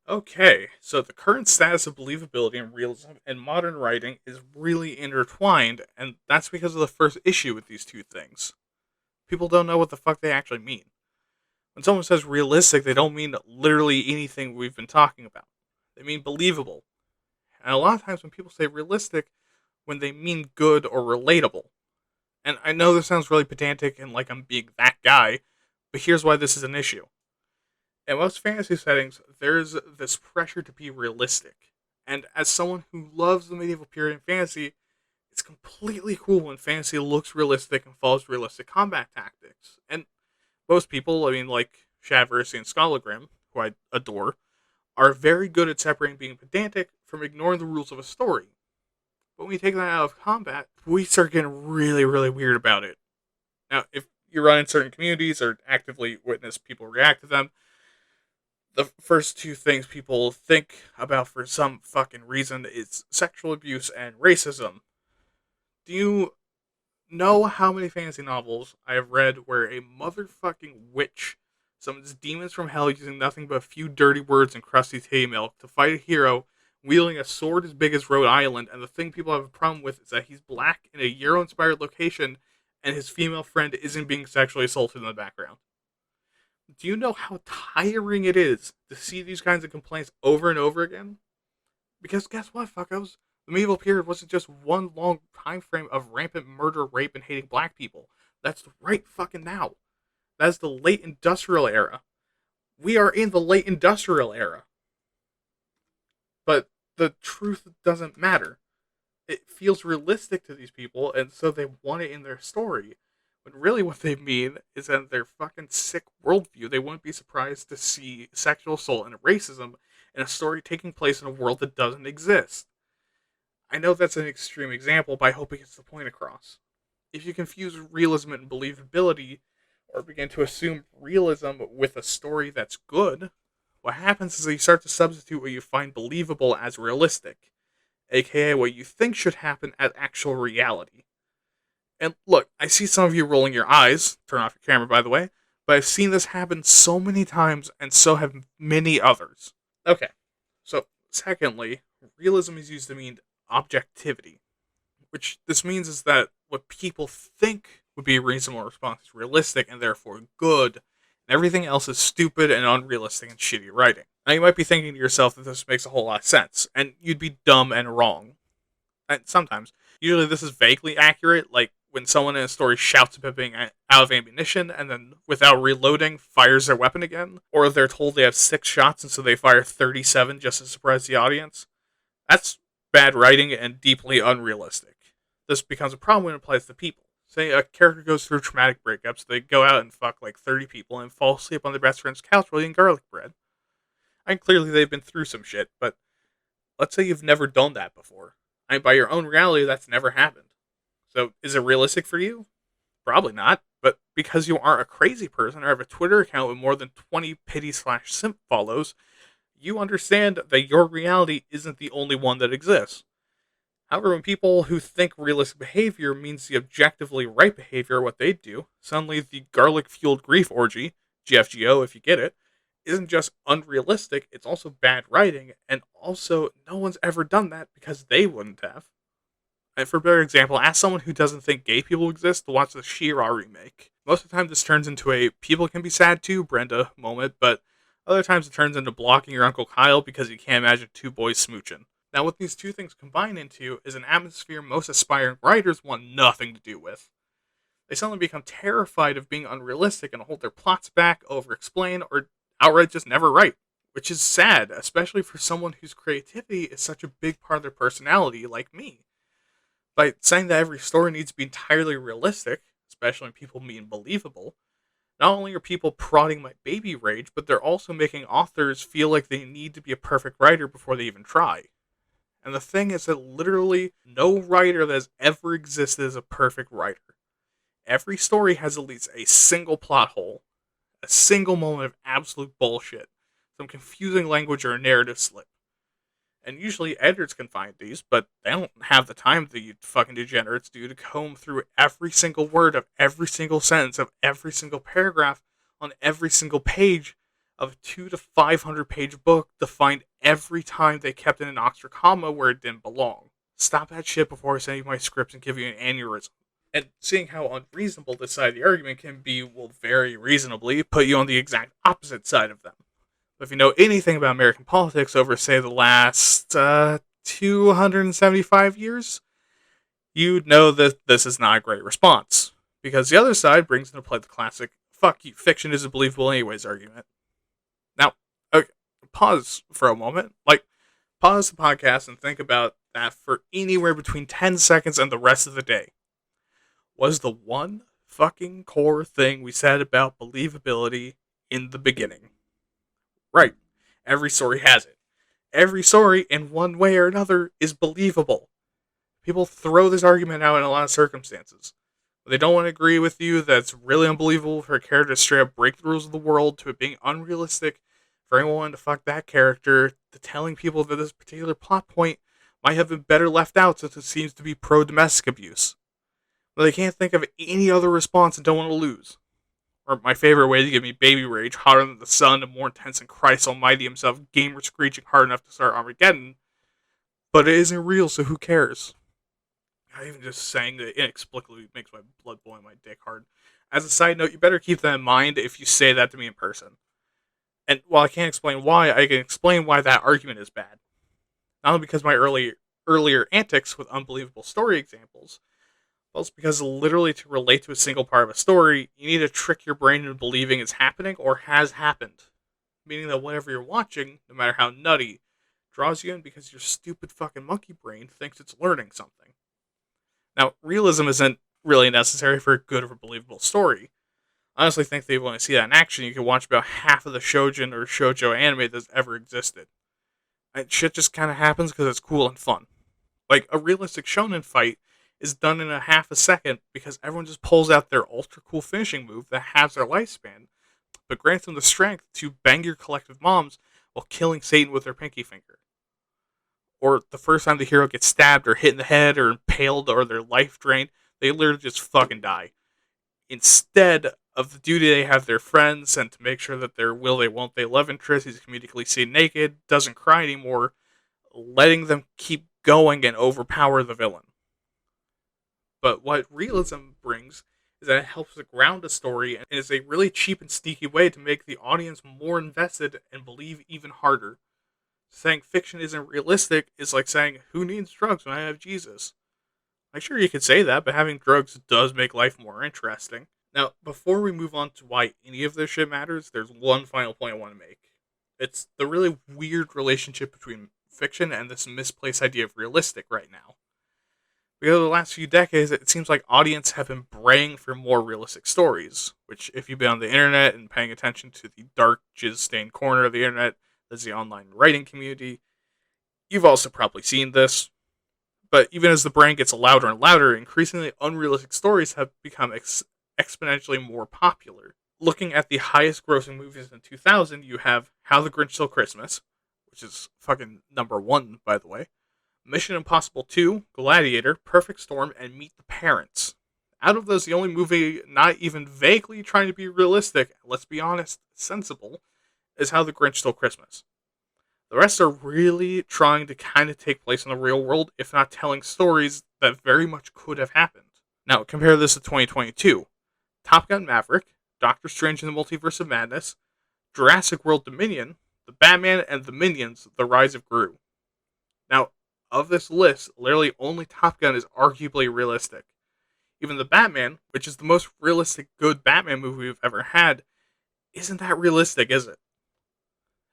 Okay, so the current status of believability and realism in modern writing is really intertwined, and that's because of the first issue with these two things. People don't know what the fuck they actually mean. When someone says realistic, they don't mean literally anything we've been talking about. They mean believable. And a lot of times when people say realistic, when they mean good or relatable. And I know this sounds really pedantic and like I'm being that guy, but here's why this is an issue. In most fantasy settings, there's this pressure to be realistic. And as someone who loves the medieval period in fantasy, it's completely cool when fantasy looks realistic and follows realistic combat tactics. And most people, I mean, like Shadverse and Schologrim, who I adore, are very good at separating being pedantic from ignoring the rules of a story. But when we take that out of combat, we start getting really, really weird about it. Now, if you run in certain communities or actively witness people react to them, the first two things people think about for some fucking reason is sexual abuse and racism. Do you know how many fantasy novels I have read where a motherfucking witch summons demons from hell using nothing but a few dirty words and crusty tea milk to fight a hero wielding a sword as big as Rhode Island, and the thing people have a problem with is that he's black in a Euro-inspired location and his female friend isn't being sexually assaulted in the background? Do you know how tiring it is to see these kinds of complaints over and over again? Because guess what, fuckos? The medieval period wasn't just one long time frame of rampant murder, rape, and hating black people. That's right fucking now. That's the late industrial era. We are in the late industrial era. But the truth doesn't matter. It feels realistic to these people, and so they want it in their story. But really what they mean is that in their fucking sick worldview, they wouldn't be surprised to see sexual assault and racism in a story taking place in a world that doesn't exist. I know that's an extreme example, but I hope it gets the point across. If you confuse realism and believability, or begin to assume realism with a story that's good, what happens is that you start to substitute what you find believable as realistic, aka what you think should happen as actual reality. And look, I see some of you rolling your eyes, turn off your camera by the way, but I've seen this happen so many times, and so have many others. Okay, so secondly, realism is used to mean objectivity, which this means is that what people think would be a reasonable response is realistic and therefore good, and everything else is stupid and unrealistic and shitty writing. Now you might be thinking to yourself that this makes a whole lot of sense, and you'd be dumb and wrong. And sometimes. Usually this is vaguely accurate, like when someone in a story shouts about being out of ammunition and then, without reloading, fires their weapon again, or they're told they have 6 shots and so they fire 37 just to surprise the audience. That's bad writing and deeply unrealistic. This becomes a problem when it applies to people. Say a character goes through traumatic breakups, they go out and fuck like 30 people and fall asleep on their best friend's couch while eating garlic bread. I mean, clearly they've been through some shit, but let's say you've never done that before. I mean, by your own reality, that's never happened. So, is it realistic for you? Probably not, but because you aren't a crazy person or have a Twitter account with more than 20 pity/simp follows, you understand that your reality isn't the only one that exists. However, when people who think realistic behavior means the objectively right behavior, what they do, suddenly the garlic-fueled grief orgy, GFGO if you get it, isn't just unrealistic, it's also bad writing, and also no one's ever done that because they wouldn't have. And for a better example, ask someone who doesn't think gay people exist to watch the She-Ra remake. Most of the time this turns into a people can be sad too, Brenda moment, but other times it turns into blocking your Uncle Kyle because you can't imagine 2 boys smooching. Now what these two things combine into is an atmosphere most aspiring writers want nothing to do with. They suddenly become terrified of being unrealistic and hold their plots back, over-explain, or outright just never write. Which is sad, especially for someone whose creativity is such a big part of their personality, like me. By saying that every story needs to be entirely realistic, especially when people mean believable, not only are people prodding my baby rage, but they're also making authors feel like they need to be a perfect writer before they even try. And the thing is that literally no writer that has ever existed is a perfect writer. Every story has at least a single plot hole, a single moment of absolute bullshit, some confusing language or a narrative slip. And usually editors can find these, but they don't have the time that you fucking degenerates do to comb through every single word of every single sentence of every single paragraph on every single page of a 200 to 500 page book to find every time they kept in an Oxford comma where it didn't belong. Stop that shit before I send you my scripts and give you an aneurysm. And seeing how unreasonable this side of the argument can be will very reasonably put you on the exact opposite side of them. But if you know anything about American politics over, say, the last 275 years, you'd know that this is not a great response. Because the other side brings into play the classic, fuck you, fiction isn't believable anyways argument. pause for a moment. Like, pause the podcast and think about that for anywhere between 10 seconds and the rest of the day. Was the one fucking core thing we said about believability in the beginning? Right. Every story has it. Every story, in one way or another, is believable. People throw this argument out in a lot of circumstances. They don't want to agree with you that it's really unbelievable for a character to straight up break the rules of the world, to it being unrealistic for anyone to fuck that character, to telling people that this particular plot point might have been better left out since it seems to be pro-domestic abuse. But they can't think of any other response and don't want to lose. Or my favorite way to give me baby rage, hotter than the sun and more intense than Christ Almighty himself, gamer screeching hard enough to start Armageddon. But it isn't real, so who cares? Not even just saying that inexplicably makes my blood boil in my dick hard. As a side note, you better keep that in mind if you say that to me in person. And while I can't explain why, I can explain why that argument is bad. Not only because my earlier antics with unbelievable story examples, but it's because literally to relate to a single part of a story, you need to trick your brain into believing it's happening or has happened. Meaning that whatever you're watching, no matter how nutty, draws you in because your stupid fucking monkey brain thinks it's learning something. Now, realism isn't really necessary for a good or believable story. I honestly think that if you want to see that in action, you can watch about half of the shoujin or shoujo anime that's ever existed. And shit just kind of happens because it's cool and fun. Like, a realistic shonen fight is done in a half a second because everyone just pulls out their ultra cool finishing move that has their lifespan, but grants them the strength to bang your collective moms while killing Satan with their pinky finger. Or the first time the hero gets stabbed or hit in the head or impaled or their life drained, they literally just fucking die. Instead of the duty they have their friends and to make sure that their will they won't they love interest is comedically seen naked, doesn't cry anymore, letting them keep going and overpower the villain. But what realism brings is that it helps to ground a story and is a really cheap and sneaky way to make the audience more invested and believe even harder. Saying fiction isn't realistic is like saying, who needs drugs when I have Jesus? I'm sure you could say that, but having drugs does make life more interesting. Now, before we move on to why any of this shit matters, there's one final point I want to make. It's the really weird relationship between fiction and this misplaced idea of realistic right now. Because over the last few decades, it seems like audiences have been braying for more realistic stories, which, if you've been on the internet and paying attention to the dark, jizz-stained corner of the internet, that's the online writing community, you've also probably seen this. But even as the brand gets louder and louder, increasingly unrealistic stories have become exponentially more popular. Looking at the highest grossing movies in 2000, you have How the Grinch Stole Christmas, which is fucking number one, by the way, Mission Impossible 2, Gladiator, Perfect Storm, and Meet the Parents. Out of those, the only movie not even vaguely trying to be realistic, let's be honest, sensible, is How the Grinch Stole Christmas. The rest are really trying to kind of take place in the real world, if not telling stories that very much could have happened. Now, compare this to 2022. Top Gun Maverick, Doctor Strange in the Multiverse of Madness, Jurassic World Dominion, The Batman and the Minions, The Rise of Gru. Now, of this list, literally only Top Gun is arguably realistic. Even The Batman, which is the most realistic good Batman movie we've ever had, isn't that realistic, is it?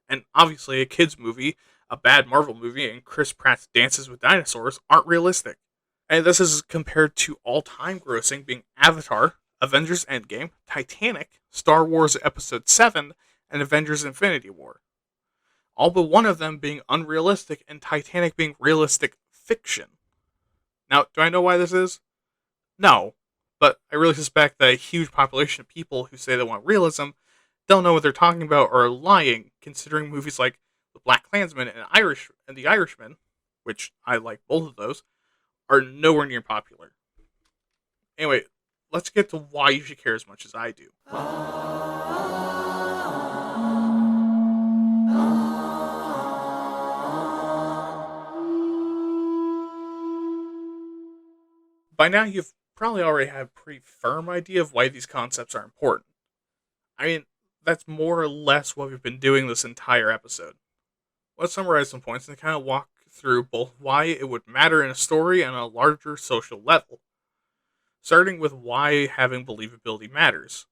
And obviously a kid's movie, a bad Marvel movie, and Chris Pratt's Dances with Dinosaurs aren't realistic. And this is compared to all-time grossing being Avatar, Avengers Endgame, Titanic, Star Wars Episode 7, and Avengers Infinity War. All but one of them being unrealistic and Titanic being realistic fiction. Now, do I know why this is? No. But I really suspect that a huge population of people who say they want realism don't know what they're talking about or are lying, considering movies like The Black Klansman and The Irishman, which I like both of those, are nowhere near popular. Anyway, let's get to why you should care as much as I do. By now, you've probably already had a pretty firm idea of why these concepts are important. I mean, that's more or less what we've been doing this entire episode. Let's summarize some points and kind of walk through both why it would matter in a story and a larger social level. Starting with why having believability matters.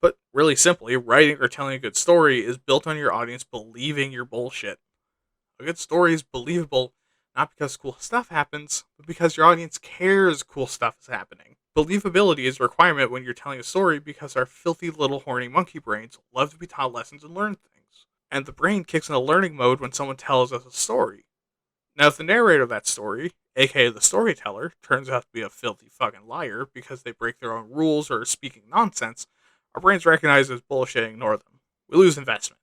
But really simply, writing or telling a good story is built on your audience believing your bullshit. A good story is believable not because cool stuff happens, but because your audience cares cool stuff is happening. Believability is a requirement when you're telling a story because our filthy little horny monkey brains love to be taught lessons and learn things. And the brain kicks into learning mode when someone tells us a story. Now, if the narrator of that story, aka the storyteller, turns out to be a filthy fucking liar because they break their own rules or are speaking nonsense, our brains recognize it as bullshit and ignore them. We lose investment.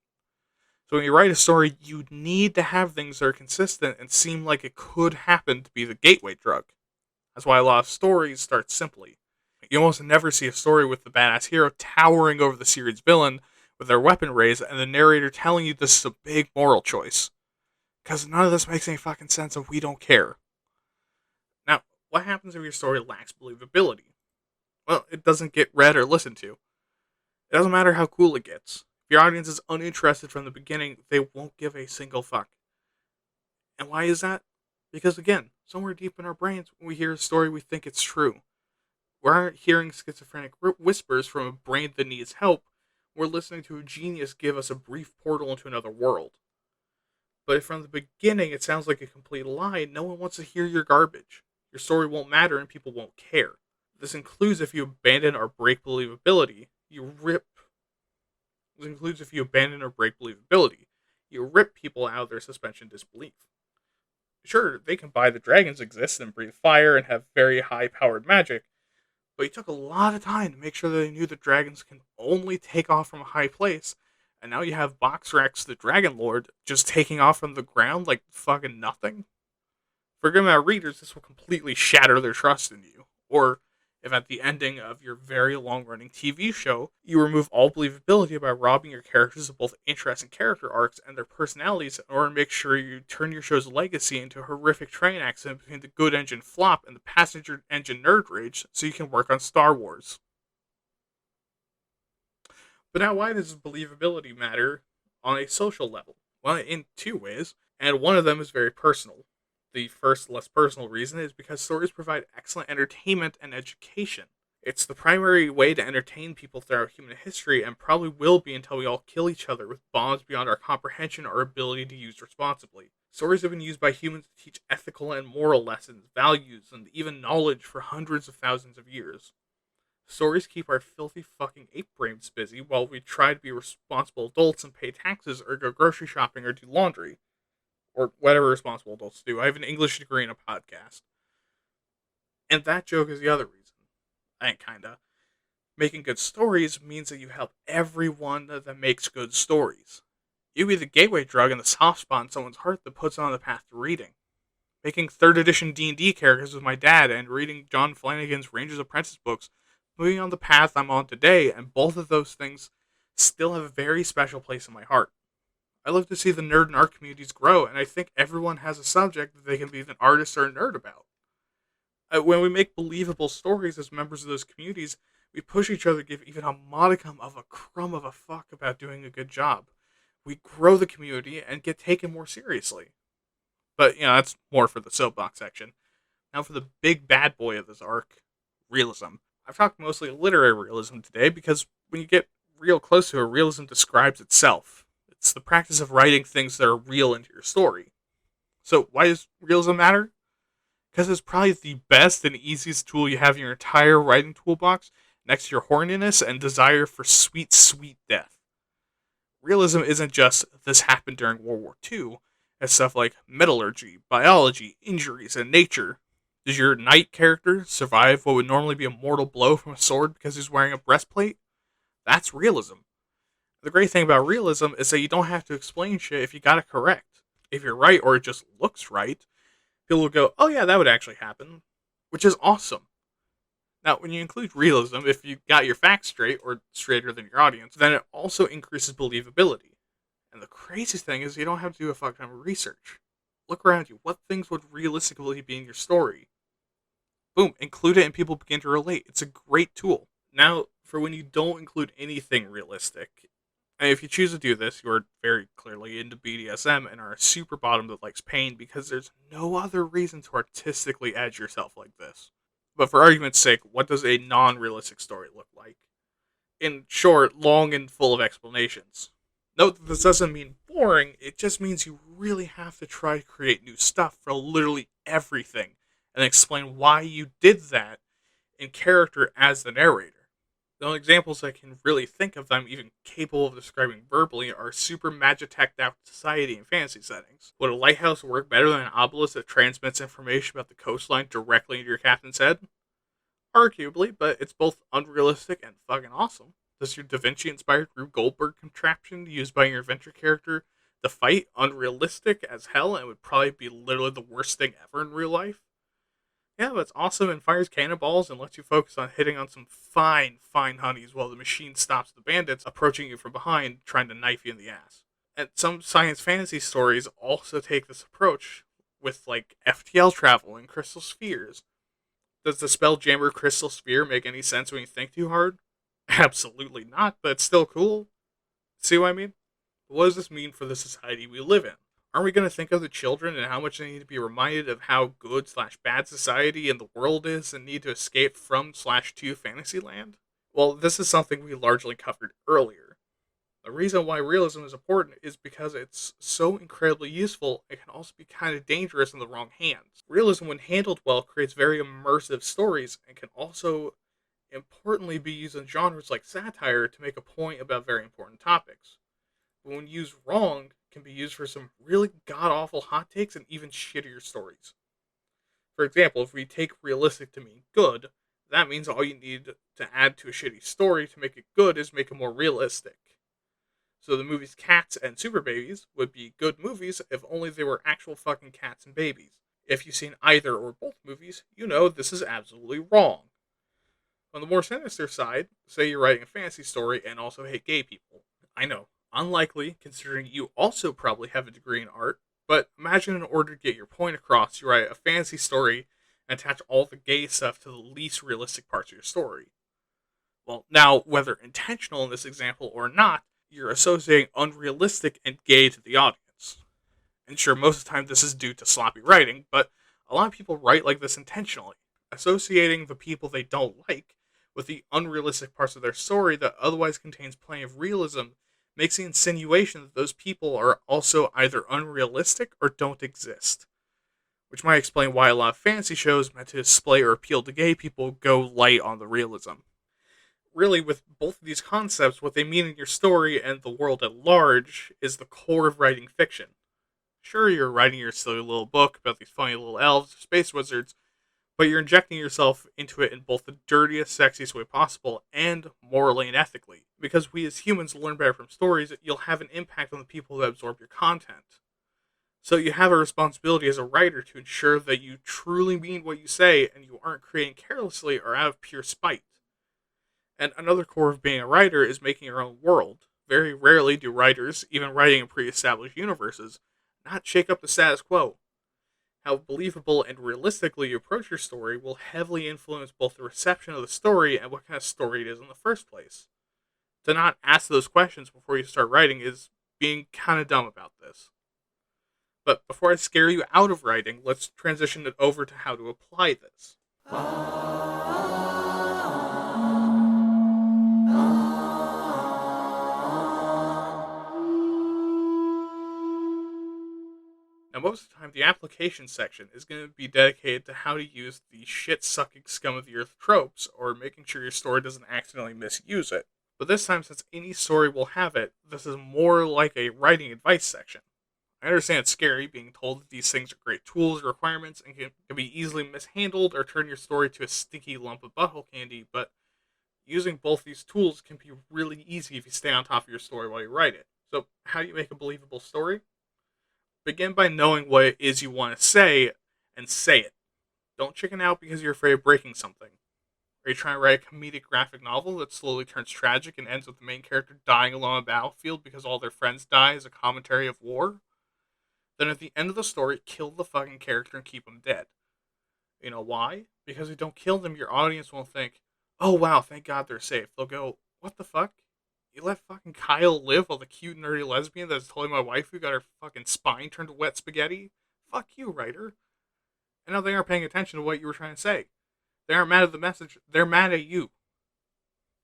So when you write a story, you need to have things that are consistent and seem like it could happen to be the gateway drug. That's why a lot of stories start simply. You almost never see a story with the badass hero towering over the series villain with their weapon raised and the narrator telling you this is a big moral choice. Because none of this makes any fucking sense and we don't care. Now, what happens if your story lacks believability? Well, it doesn't get read or listened to. It doesn't matter how cool it gets. If your audience is uninterested from the beginning, they won't give a single fuck. And why is that? Because again, somewhere deep in our brains, when we hear a story, we think it's true. We aren't hearing schizophrenic whispers from a brain that needs help. We're listening to a genius give us a brief portal into another world. But if from the beginning it sounds like a complete lie, no one wants to hear your garbage. Your story won't matter and people won't care. This includes if you abandon or break believability. This includes if you abandon or break believability. You rip people out of their suspension of disbelief. Sure, they can buy the dragons exist and breathe fire and have very high-powered magic, but you took a lot of time to make sure that they knew that dragons can only take off from a high place, and now you have Box Rex, the Dragon Lord, just taking off from the ground like fucking nothing? For a good amount of readers, this will completely shatter their trust in you. Or, if at the ending of your very long-running TV show, you remove all believability by robbing your characters of both interesting character arcs and their personalities in order to make sure you turn your show's legacy into a horrific train accident between the good engine flop and the passenger engine nerd rage so you can work on Star Wars. But now, why does believability matter on a social level? Well, in two ways, and one of them is very personal. The first, less personal reason is because stories provide excellent entertainment and education. It's the primary way to entertain people throughout human history and probably will be until we all kill each other with bombs beyond our comprehension or ability to use responsibly. Stories have been used by humans to teach ethical and moral lessons, values, and even knowledge for hundreds of thousands of years. Stories keep our filthy fucking ape brains busy while we try to be responsible adults and pay taxes or go grocery shopping or do laundry. Or whatever responsible adults do. I have an English degree and a podcast. And that joke is the other reason. Kinda. Making good stories means that you help everyone that makes good stories. You be the gateway drug and the soft spot in someone's heart that puts on the path to reading. Making 3rd edition D&D characters with my dad and reading John Flanagan's Ranger's Apprentice books, moving on the path I'm on today, and both of those things still have a very special place in my heart. I love to see the nerd and art communities grow, and I think everyone has a subject that they can be an artist or a nerd about. When we make believable stories as members of those communities, we push each other to give even a modicum of a crumb of a fuck about doing a good job. We grow the community and get taken more seriously. But, that's more for the soapbox section. Now for the big bad boy of this arc, realism. I've talked mostly literary realism today because when you get real close to it, realism describes itself. It's the practice of writing things that are real into your story. So why does realism matter? Because it's probably the best and easiest tool you have in your entire writing toolbox next to your horniness and desire for sweet, sweet death. Realism isn't just this happened during World War II. It's stuff like metallurgy, biology, injuries, and nature. Does your knight character survive what would normally be a mortal blow from a sword because he's wearing a breastplate? That's realism. The great thing about realism is that you don't have to explain shit if you got it correct. If you're right or it just looks right, people will go, oh yeah, that would actually happen, which is awesome. Now, when you include realism, if you got your facts straight, or straighter than your audience, then it also increases believability. And the crazy thing is you don't have to do a fuck ton of research. Look around you. What things would realistically be in your story? Boom, include it and people begin to relate. It's a great tool. Now, for when you don't include anything realistic, and if you choose to do this, you're very clearly into BDSM and are a super bottom that likes pain because there's no other reason to artistically edge yourself like this. But for argument's sake, what does a non-realistic story look like? In short, long and full of explanations. Note that this doesn't mean boring, it just means you really have to try to create new stuff for literally everything and explain why you did that in character as the narrator. The only examples I can really think of that I'm even capable of describing verbally are super magitech out society and fantasy settings. Would a lighthouse work better than an obelisk that transmits information about the coastline directly into your captain's head? Arguably, but it's both unrealistic and fucking awesome. Does your Da Vinci inspired Rube Goldberg contraption used by your adventure character the fight unrealistic as hell and would probably be literally the worst thing ever in real life? Yeah, but it's awesome and fires cannonballs and lets you focus on hitting on some fine, fine honeys while the machine stops the bandits approaching you from behind trying to knife you in the ass. And some science fantasy stories also take this approach with like FTL travel and crystal spheres. Does the Spelljammer crystal sphere make any sense when you think too hard? Absolutely not, but it's still cool. See what I mean? What does this mean for the society we live in? Aren't we going to think of the children and how much they need to be reminded of how good slash bad society and the world is and need to escape from slash to Fantasyland? Well, this is something we largely covered earlier. The reason why realism is important is because it's so incredibly useful, it can also be kind of dangerous in the wrong hands. Realism, when handled well, creates very immersive stories and can also importantly be used in genres like satire to make a point about very important topics. But when used wrong, can be used for some really god awful hot takes and even shittier stories. For example, if we take realistic to mean good, that means all you need to add to a shitty story to make it good is make it more realistic. So the movies Cats and Super Babies would be good movies if only they were actual fucking cats and babies. If you've seen either or both movies, you know this is absolutely wrong. On the more sinister side, say you're writing a fantasy story and also hate gay people. I know, unlikely considering you also probably have a degree in art, but imagine in order to get your point across, you write a fantasy story and attach all the gay stuff to the least realistic parts of your story. Well, now, whether intentional in this example or not, you're associating unrealistic and gay to the audience. And sure, most of the time this is due to sloppy writing, but a lot of people write like this intentionally, associating the people they don't like with the unrealistic parts of their story that otherwise contains plenty of realism makes the insinuation that those people are also either unrealistic or don't exist. Which might explain why a lot of fantasy shows meant to display or appeal to gay people go light on the realism. Really, with both of these concepts, what they mean in your story and the world at large is the core of writing fiction. Sure, you're writing your silly little book about these funny little elves or space wizards, but you're injecting yourself into it in both the dirtiest, sexiest way possible and morally and ethically. Because we as humans learn better from stories, you'll have an impact on the people that absorb your content. So you have a responsibility as a writer to ensure that you truly mean what you say and you aren't creating carelessly or out of pure spite. And another core of being a writer is making your own world. Very rarely do writers, even writing in pre-established universes, not shake up the status quo. How believable and realistically you approach your story will heavily influence both the reception of the story and what kind of story it is in the first place. To not ask those questions before you start writing is being kind of dumb about this. But before I scare you out of writing, let's transition it over to how to apply this. Now, most of the time, the application section is going to be dedicated to how to use the shit-sucking scum of the earth tropes, or making sure your story doesn't accidentally misuse it. But this time, since any story will have it, this is more like a writing advice section. I understand it's scary being told that these things are great tools or requirements and can be easily mishandled or turn your story to a sticky lump of butthole candy, but using both these tools can be really easy if you stay on top of your story while you write it. So, how do you make a believable story? Begin by knowing what it is you want to say, and say it. Don't chicken out because you're afraid of breaking something. Are you trying to write a comedic graphic novel that slowly turns tragic and ends with the main character dying alone on a battlefield because all their friends die as a commentary of war? Then at the end of the story, kill the fucking character and keep them dead. You know why? Because if you don't kill them, your audience won't think, oh wow, thank God they're safe. They'll go, what the fuck? You let fucking Kyle live while the cute nerdy lesbian that's totally my wife who got her fucking spine turned to wet spaghetti? Fuck you, writer. And now they aren't paying attention to what you were trying to say. They aren't mad at the message, they're mad at you.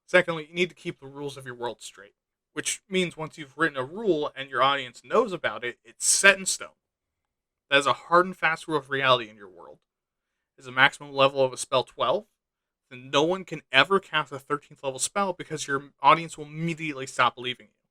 Secondly, you need to keep the rules of your world straight, which means once you've written a rule and your audience knows about it, it's set in stone. That is a hard and fast rule of reality in your world. Is the maximum level of a spell 12? Then no one can ever cast a 13th level spell because your audience will immediately stop believing you.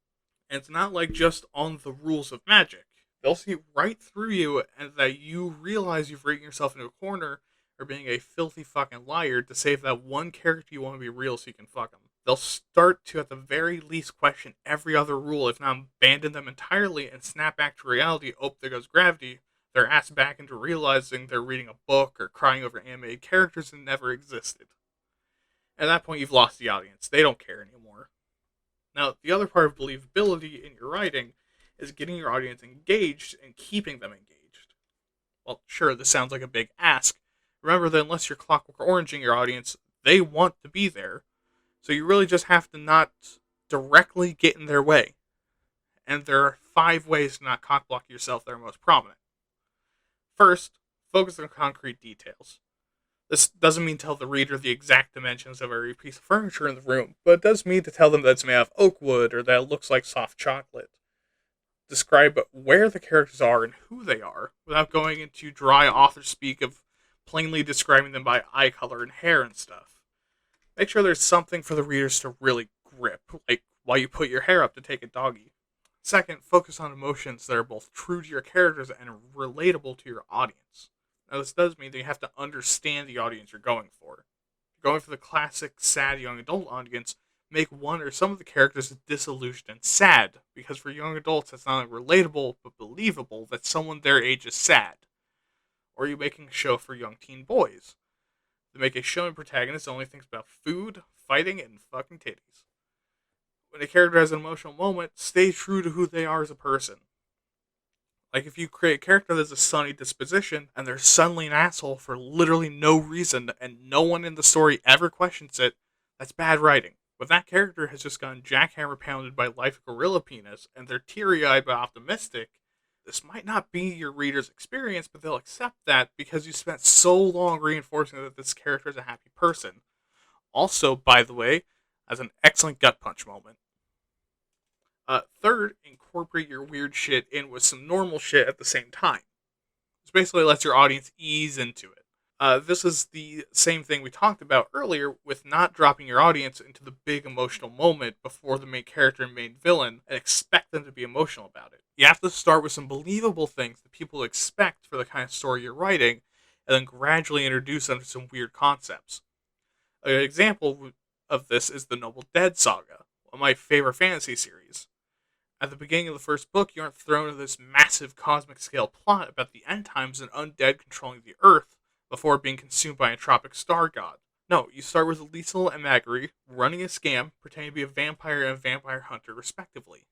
And it's not like just on the rules of magic. They'll see right through you and that you realize you've written yourself into a corner or being a filthy fucking liar to save that one character you want to be real so you can fuck them. They'll start to, at the very least, question every other rule, if not abandon them entirely and snap back to reality. Oh, there goes gravity. They're asked back into realizing they're reading a book or crying over animated characters that never existed. At that point, you've lost the audience. They don't care anymore. Now, the other part of believability in your writing is getting your audience engaged and keeping them engaged. Well, sure, this sounds like a big ask. Remember that unless you're Clockwork Oranging your audience, they want to be there. So you really just have to not directly get in their way. And there are 5 ways to not cockblock yourself that are most prominent. First, focus on concrete details. This doesn't mean tell the reader the exact dimensions of every piece of furniture in the room, but it does mean to tell them that it's made of oak wood or that it looks like soft chocolate. Describe where the characters are and who they are, without going into dry author speak of plainly describing them by eye color and hair and stuff. Make sure there's something for the readers to really grip, like while you put your hair up to take a doggy. Second, focus on emotions that are both true to your characters and relatable to your audience. Now, this does mean that you have to understand the audience you're going for. If you're going for the classic sad young adult audience, make one or some of the characters disillusioned and sad, because for young adults, it's not only relatable but believable that someone their age is sad. Or are you making a show for young teen boys? To make a show and protagonist that only thinks about food, fighting, and fucking titties. When a character has an emotional moment, stay true to who they are as a person. Like, if you create a character that's a sunny disposition, and they're suddenly an asshole for literally no reason, and no one in the story ever questions it, that's bad writing. But that character has just gotten jackhammer pounded by life gorilla penis, and they're teary-eyed but optimistic, this might not be your reader's experience, but they'll accept that because you spent so long reinforcing that this character is a happy person. Also, by the way, as an excellent gut punch moment. Third, incorporate your weird shit in with some normal shit at the same time. This basically lets your audience ease into it. This is the same thing we talked about earlier with not dropping your audience into the big emotional moment before the main character and main villain and expect them to be emotional about it. You have to start with some believable things that people expect for the kind of story you're writing, and then gradually introduce them to some weird concepts. An example of this is the Noble Dead saga, one of my favorite fantasy series. At the beginning of the first book, you aren't thrown into this massive cosmic scale plot about the end times and undead controlling the earth before being consumed by a tropic star god. No, you start with Liesel and Magri running a scam, pretending to be a vampire and a vampire hunter, respectively.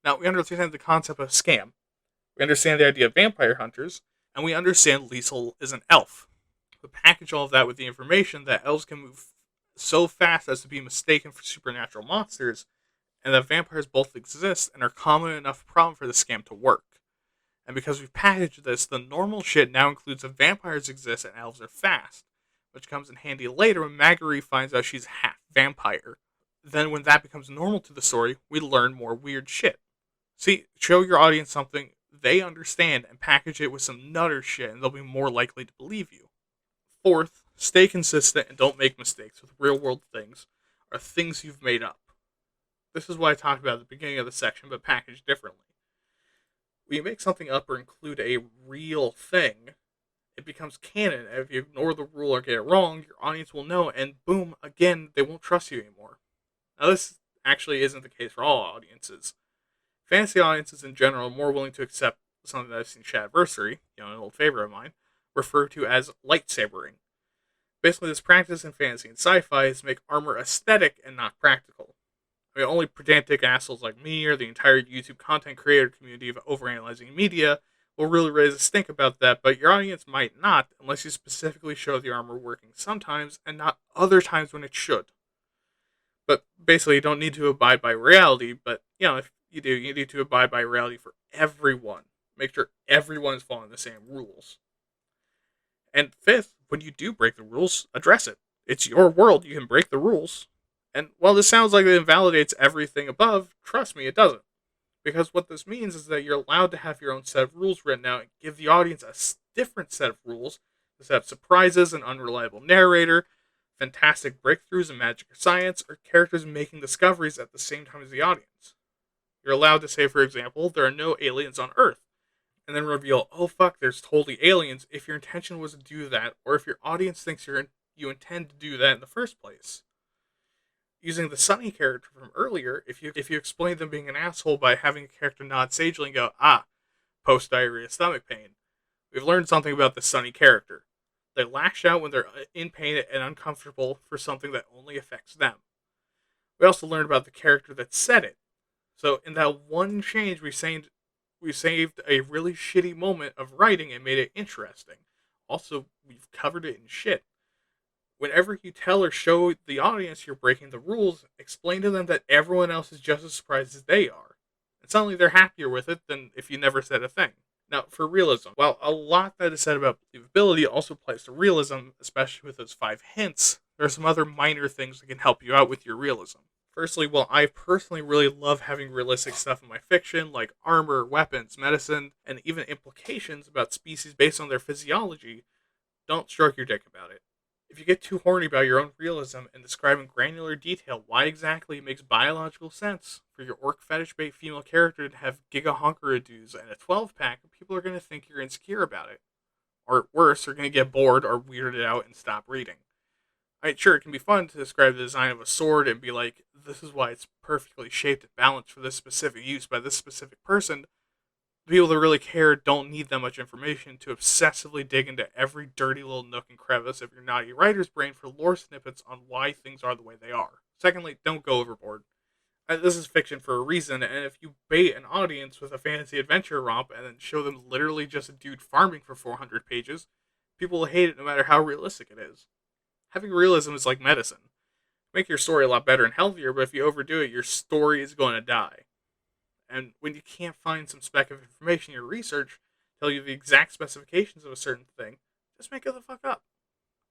Now, we understand the concept of scam. We understand the idea of vampire hunters, and we understand Liesel is an elf. We package all of that with the information that elves can move so fast as to be mistaken for supernatural monsters, and that vampires both exist and are common enough problem for the scam to work. And because we've packaged this, the normal shit now includes that vampires exist and elves are fast, which comes in handy later when Marguerite finds out she's half vampire. Then when that becomes normal to the story, we learn more weird shit. See, show your audience something they understand and package it with some nutter shit and they'll be more likely to believe you. Fourth, stay consistent and don't make mistakes with real world things or things you've made up. This is what I talked about at the beginning of the section, but packaged differently. When you make something up or include a real thing, it becomes canon, and if you ignore the rule or get it wrong, your audience will know, and boom, again, they won't trust you anymore. Now, this actually isn't the case for all audiences. Fantasy audiences in general are more willing to accept something that I've seen Shadversary, an old favorite of mine, refer to as lightsabering. Basically, this practice in fantasy and sci-fi is to make armor aesthetic and not practical. I mean, only pedantic assholes like me or the entire YouTube content creator community of overanalyzing media will really raise a stink about that, but your audience might not unless you specifically show the armor working sometimes and not other times when it should. But basically, you don't need to abide by reality, but, if you do, you need to abide by reality for everyone. Make sure everyone is following the same rules. And fifth, when you do break the rules, address it. It's your world, you can break the rules. And while this sounds like it invalidates everything above, trust me, it doesn't. Because what this means is that you're allowed to have your own set of rules written out and give the audience a different set of rules to set up surprises, an unreliable narrator, fantastic breakthroughs in magic or science, or characters making discoveries at the same time as the audience. You're allowed to say, for example, there are no aliens on Earth, and then reveal, oh fuck, there's totally aliens if your intention was to do that, or if your audience thinks you intend to do that in the first place. Using the Sunny character from earlier, if you explain them being an asshole by having a character nod sagely and go, post-diarrhea stomach pain, we've learned something about the Sunny character. They lash out when they're in pain and uncomfortable for something that only affects them. We also learned about the character that said it. So in that one change, we saved a really shitty moment of writing and made it interesting. Also, we've covered it in shit. Whenever you tell or show the audience you're breaking the rules, explain to them that everyone else is just as surprised as they are. And suddenly they're happier with it than if you never said a thing. Now, for realism, while a lot that is said about believability also applies to realism, especially with those 5 hints, there are some other minor things that can help you out with your realism. Firstly, while I personally really love having realistic stuff in my fiction, like armor, weapons, medicine, and even implications about species based on their physiology, don't stroke your dick about it. If you get too horny about your own realism and describe in granular detail why exactly it makes biological sense for your orc fetish bait female character to have giga honkerodoos and a 12-pack, people are going to think you're insecure about it. Or worse, they're going to get bored or weirded out and stop reading. Sure, it can be fun to describe the design of a sword and be like, this is why it's perfectly shaped and balanced for this specific use by this specific person. The people that really care don't need that much information to obsessively dig into every dirty little nook and crevice of your naughty writer's brain for lore snippets on why things are the way they are. Secondly, don't go overboard. This is fiction for a reason, and if you bait an audience with a fantasy adventure romp and then show them literally just a dude farming for 400 pages, people will hate it no matter how realistic it is. Having realism is like medicine. Make your story a lot better and healthier, but if you overdo it, your story is going to die. And when you can't find some speck of information in your research, tell you the exact specifications of a certain thing, just make it the fuck up.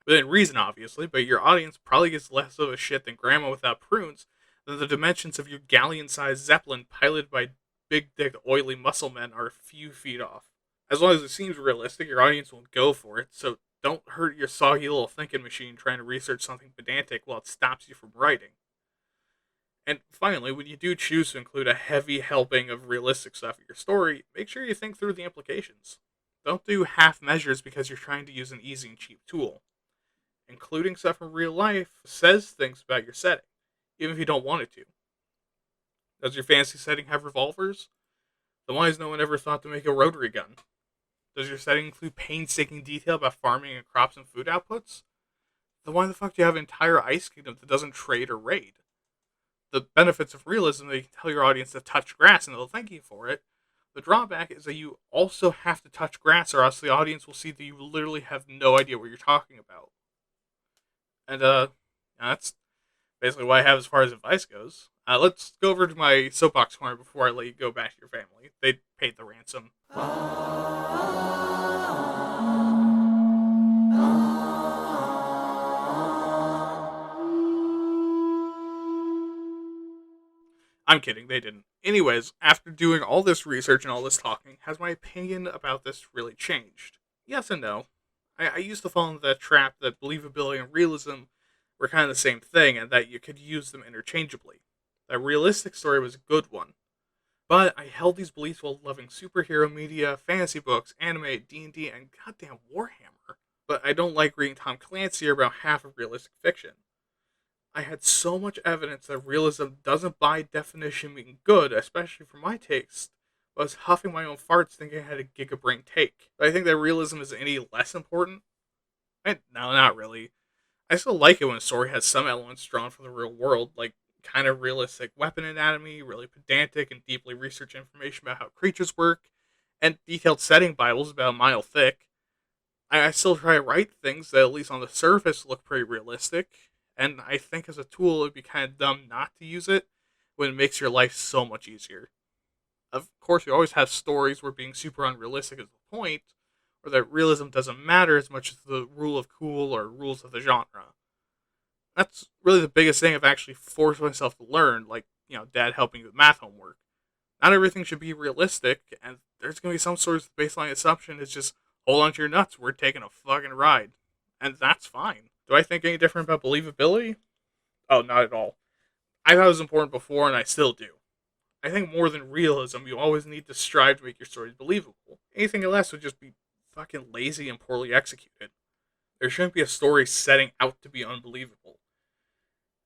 Within reason, obviously, but your audience probably gets less of a shit than grandma without prunes than the dimensions of your galleon-sized Zeppelin piloted by big-dicked oily muscle men are a few feet off. As long as it seems realistic, your audience will go for it, so don't hurt your soggy little thinking machine trying to research something pedantic while it stops you from writing. And finally, when you do choose to include a heavy helping of realistic stuff in your story, make sure you think through the implications. Don't do half measures because you're trying to use an easy and cheap tool. Including stuff from real life says things about your setting, even if you don't want it to. Does your fantasy setting have revolvers? Then why has no one ever thought to make a rotary gun? Does your setting include painstaking detail about farming and crops and food outputs? Then why the fuck do you have an entire ice kingdom that doesn't trade or raid? The benefits of realism that you can tell your audience to touch grass and they'll thank you for it. The drawback is that you also have to touch grass or else the audience will see that you literally have no idea what you're talking about. And that's basically what I have as far as advice goes. Let's go over to my soapbox corner before I let you go back to your family. They paid the ransom. I'm kidding, they didn't. Anyways, after doing all this research and all this talking, has my opinion about this really changed? Yes and no. I used to fall into that trap that believability and realism were kind of the same thing and that you could use them interchangeably. That realistic story was a good one. But I held these beliefs while loving superhero media, fantasy books, anime, D&D, and goddamn Warhammer. But I don't like reading Tom Clancy or about half of realistic fiction. I had so much evidence that realism doesn't by definition mean good, especially for my taste. I was huffing my own farts thinking I had a gigabrain take. Do I think that realism is any less important? No, not really. I still like it when a story has some elements drawn from the real world, like kind of realistic weapon anatomy, really pedantic and deeply researched information about how creatures work, and detailed setting Bibles about a mile thick. I still try to write things that, at least on the surface, look pretty realistic, and I think as a tool, it'd be kind of dumb not to use it when it makes your life so much easier. Of course, you always have stories where being super unrealistic is the point, or that realism doesn't matter as much as the rule of cool or rules of the genre. That's really the biggest thing I've actually forced myself to learn, like, dad helping me with math homework. Not everything should be realistic, and there's going to be some sort of baseline assumption. It's just hold on to your nuts. We're taking a fucking ride. And that's fine. Do I think any different about believability? Oh, not at all. I thought it was important before, and I still do. I think more than realism, you always need to strive to make your stories believable. Anything less would just be fucking lazy and poorly executed. There shouldn't be a story setting out to be unbelievable.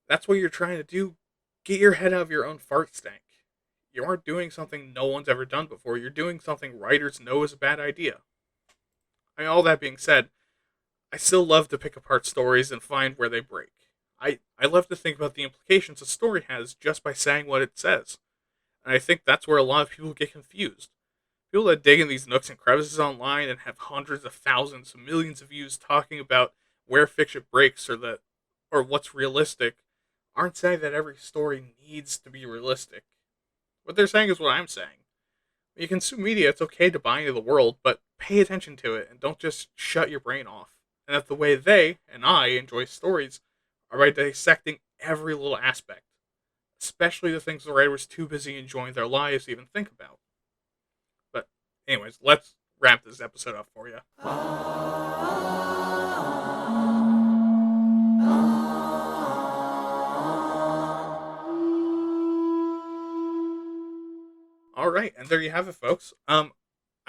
That's what you're trying to do. Get your head out of your own fart stank. You aren't doing something no one's ever done before. You're doing something writers know is a bad idea. I mean, all that being said, I still love to pick apart stories and find where they break. I love to think about the implications a story has just by saying what it says. And I think that's where a lot of people get confused. People that dig in these nooks and crevices online and have hundreds of thousands, millions of views talking about where fiction breaks or what's realistic aren't saying that every story needs to be realistic. What they're saying is what I'm saying. When you consume media, it's okay to buy into the world, but pay attention to it and don't just shut your brain off. And that's the way they and I enjoy stories are by dissecting every little aspect, especially the things the writer was too busy enjoying their lives to even think about. But, anyways, let's wrap this episode up for you. All right, and there you have it, folks. I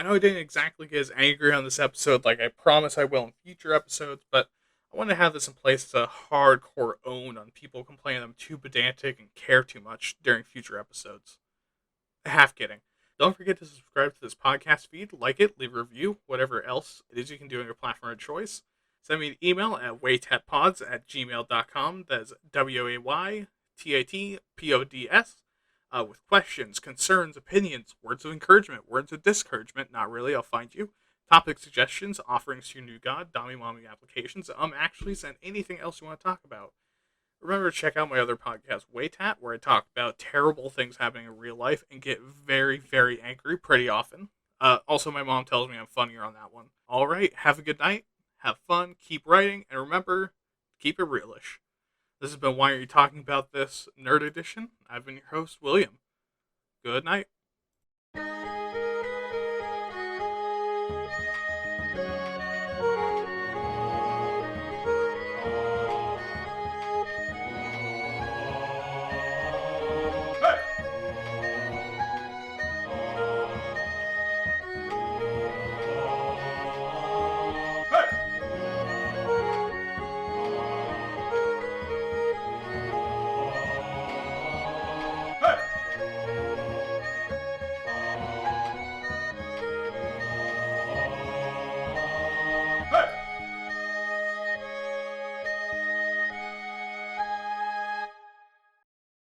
know I didn't exactly get as angry on this episode like I promise I will in future episodes, but I want to have this in place as a hardcore own on people complaining I'm too pedantic and care too much during future episodes. Half kidding. Don't forget to subscribe to this podcast feed, like it, leave a review, whatever else it is you can do on your platform of choice. Send me an email at waytatpods@gmail.com. That's WAYTATPODS. With questions, concerns, opinions, words of encouragement, words of discouragement, not really, I'll find you. Topic suggestions, offerings to your new god, Dami Mommy applications, actually, and anything else you want to talk about. Remember to check out my other podcast, WAYTAT, where I talk about terrible things happening in real life and get very, very angry pretty often. Also, my mom tells me I'm funnier on that one. All right, have a good night, have fun, keep writing, and remember, keep it realish. This has been Why Are You Talking About This Nerd Edition. I've been your host, William. Good night.